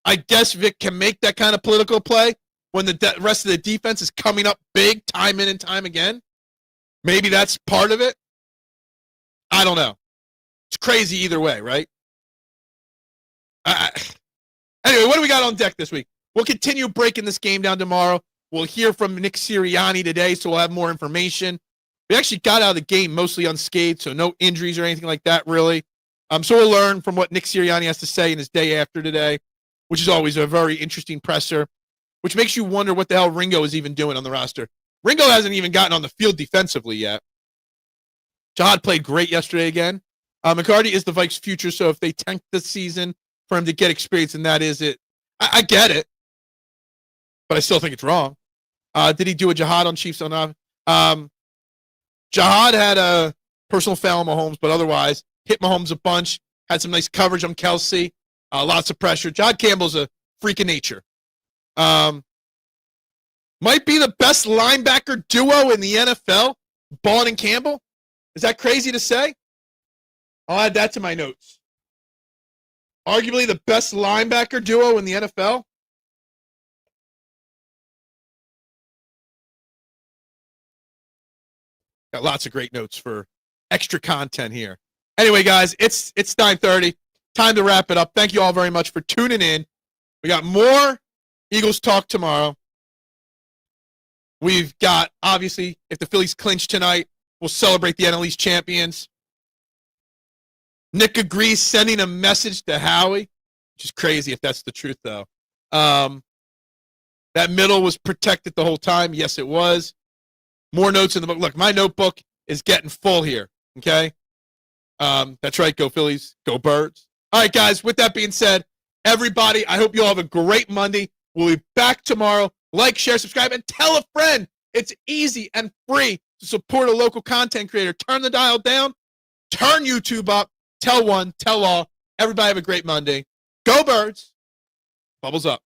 I guess Vic can make that kind of political play when the rest of the defense is coming up big time in and time again. Maybe that's part of it. I don't know. It's crazy either way, right? Anyway, what do we got on deck this week? We'll continue breaking this game down tomorrow. We'll hear from Nick Sirianni today, so we'll have more information. We actually got out of the game mostly unscathed, so no injuries or anything like that, really. So we'll learn from what Nick Sirianni has to say in his day after today, which is always a very interesting presser, which makes you wonder what the hell Ringo is even doing on the roster. Ringo hasn't even gotten on the field defensively yet. Jihaad played great yesterday again. McCarty is the Vikes' future, so if they tank this season for him to get experience, and that is it. I get it, but I still think it's wrong. Did he do a Jihaad on Chiefs on Jihaad had a personal foul on Mahomes, but otherwise hit Mahomes a bunch, had some nice coverage on Kelsey, lots of pressure. Jihaad Campbell's a freak of nature. Might be the best linebacker duo in the NFL, Bond and Campbell. Is that crazy to say? I'll add that to my notes. Arguably the best linebacker duo in the NFL. Got lots of great notes for extra content here. Anyway, guys, it's 9:30. Time to wrap it up. Thank you all very much for tuning in. We got more Eagles talk tomorrow. We've got, obviously, if the Phillies clinch tonight, we'll celebrate the NL East champions. Nick agrees, sending a message to Howie, which is crazy if that's the truth, though. That middle was protected the whole time. Yes, it was. More notes in the book. Look, my notebook is getting full here, okay? That's right. Go Phillies. Go Birds. All right, guys, with that being said, everybody, I hope you all have a great Monday. We'll be back tomorrow. Like, share, subscribe, and tell a friend. It's easy and free to support a local content creator. Turn the dial down. Turn YouTube up. Tell one. Tell all. Everybody have a great Monday. Go Birds. Bubbles up.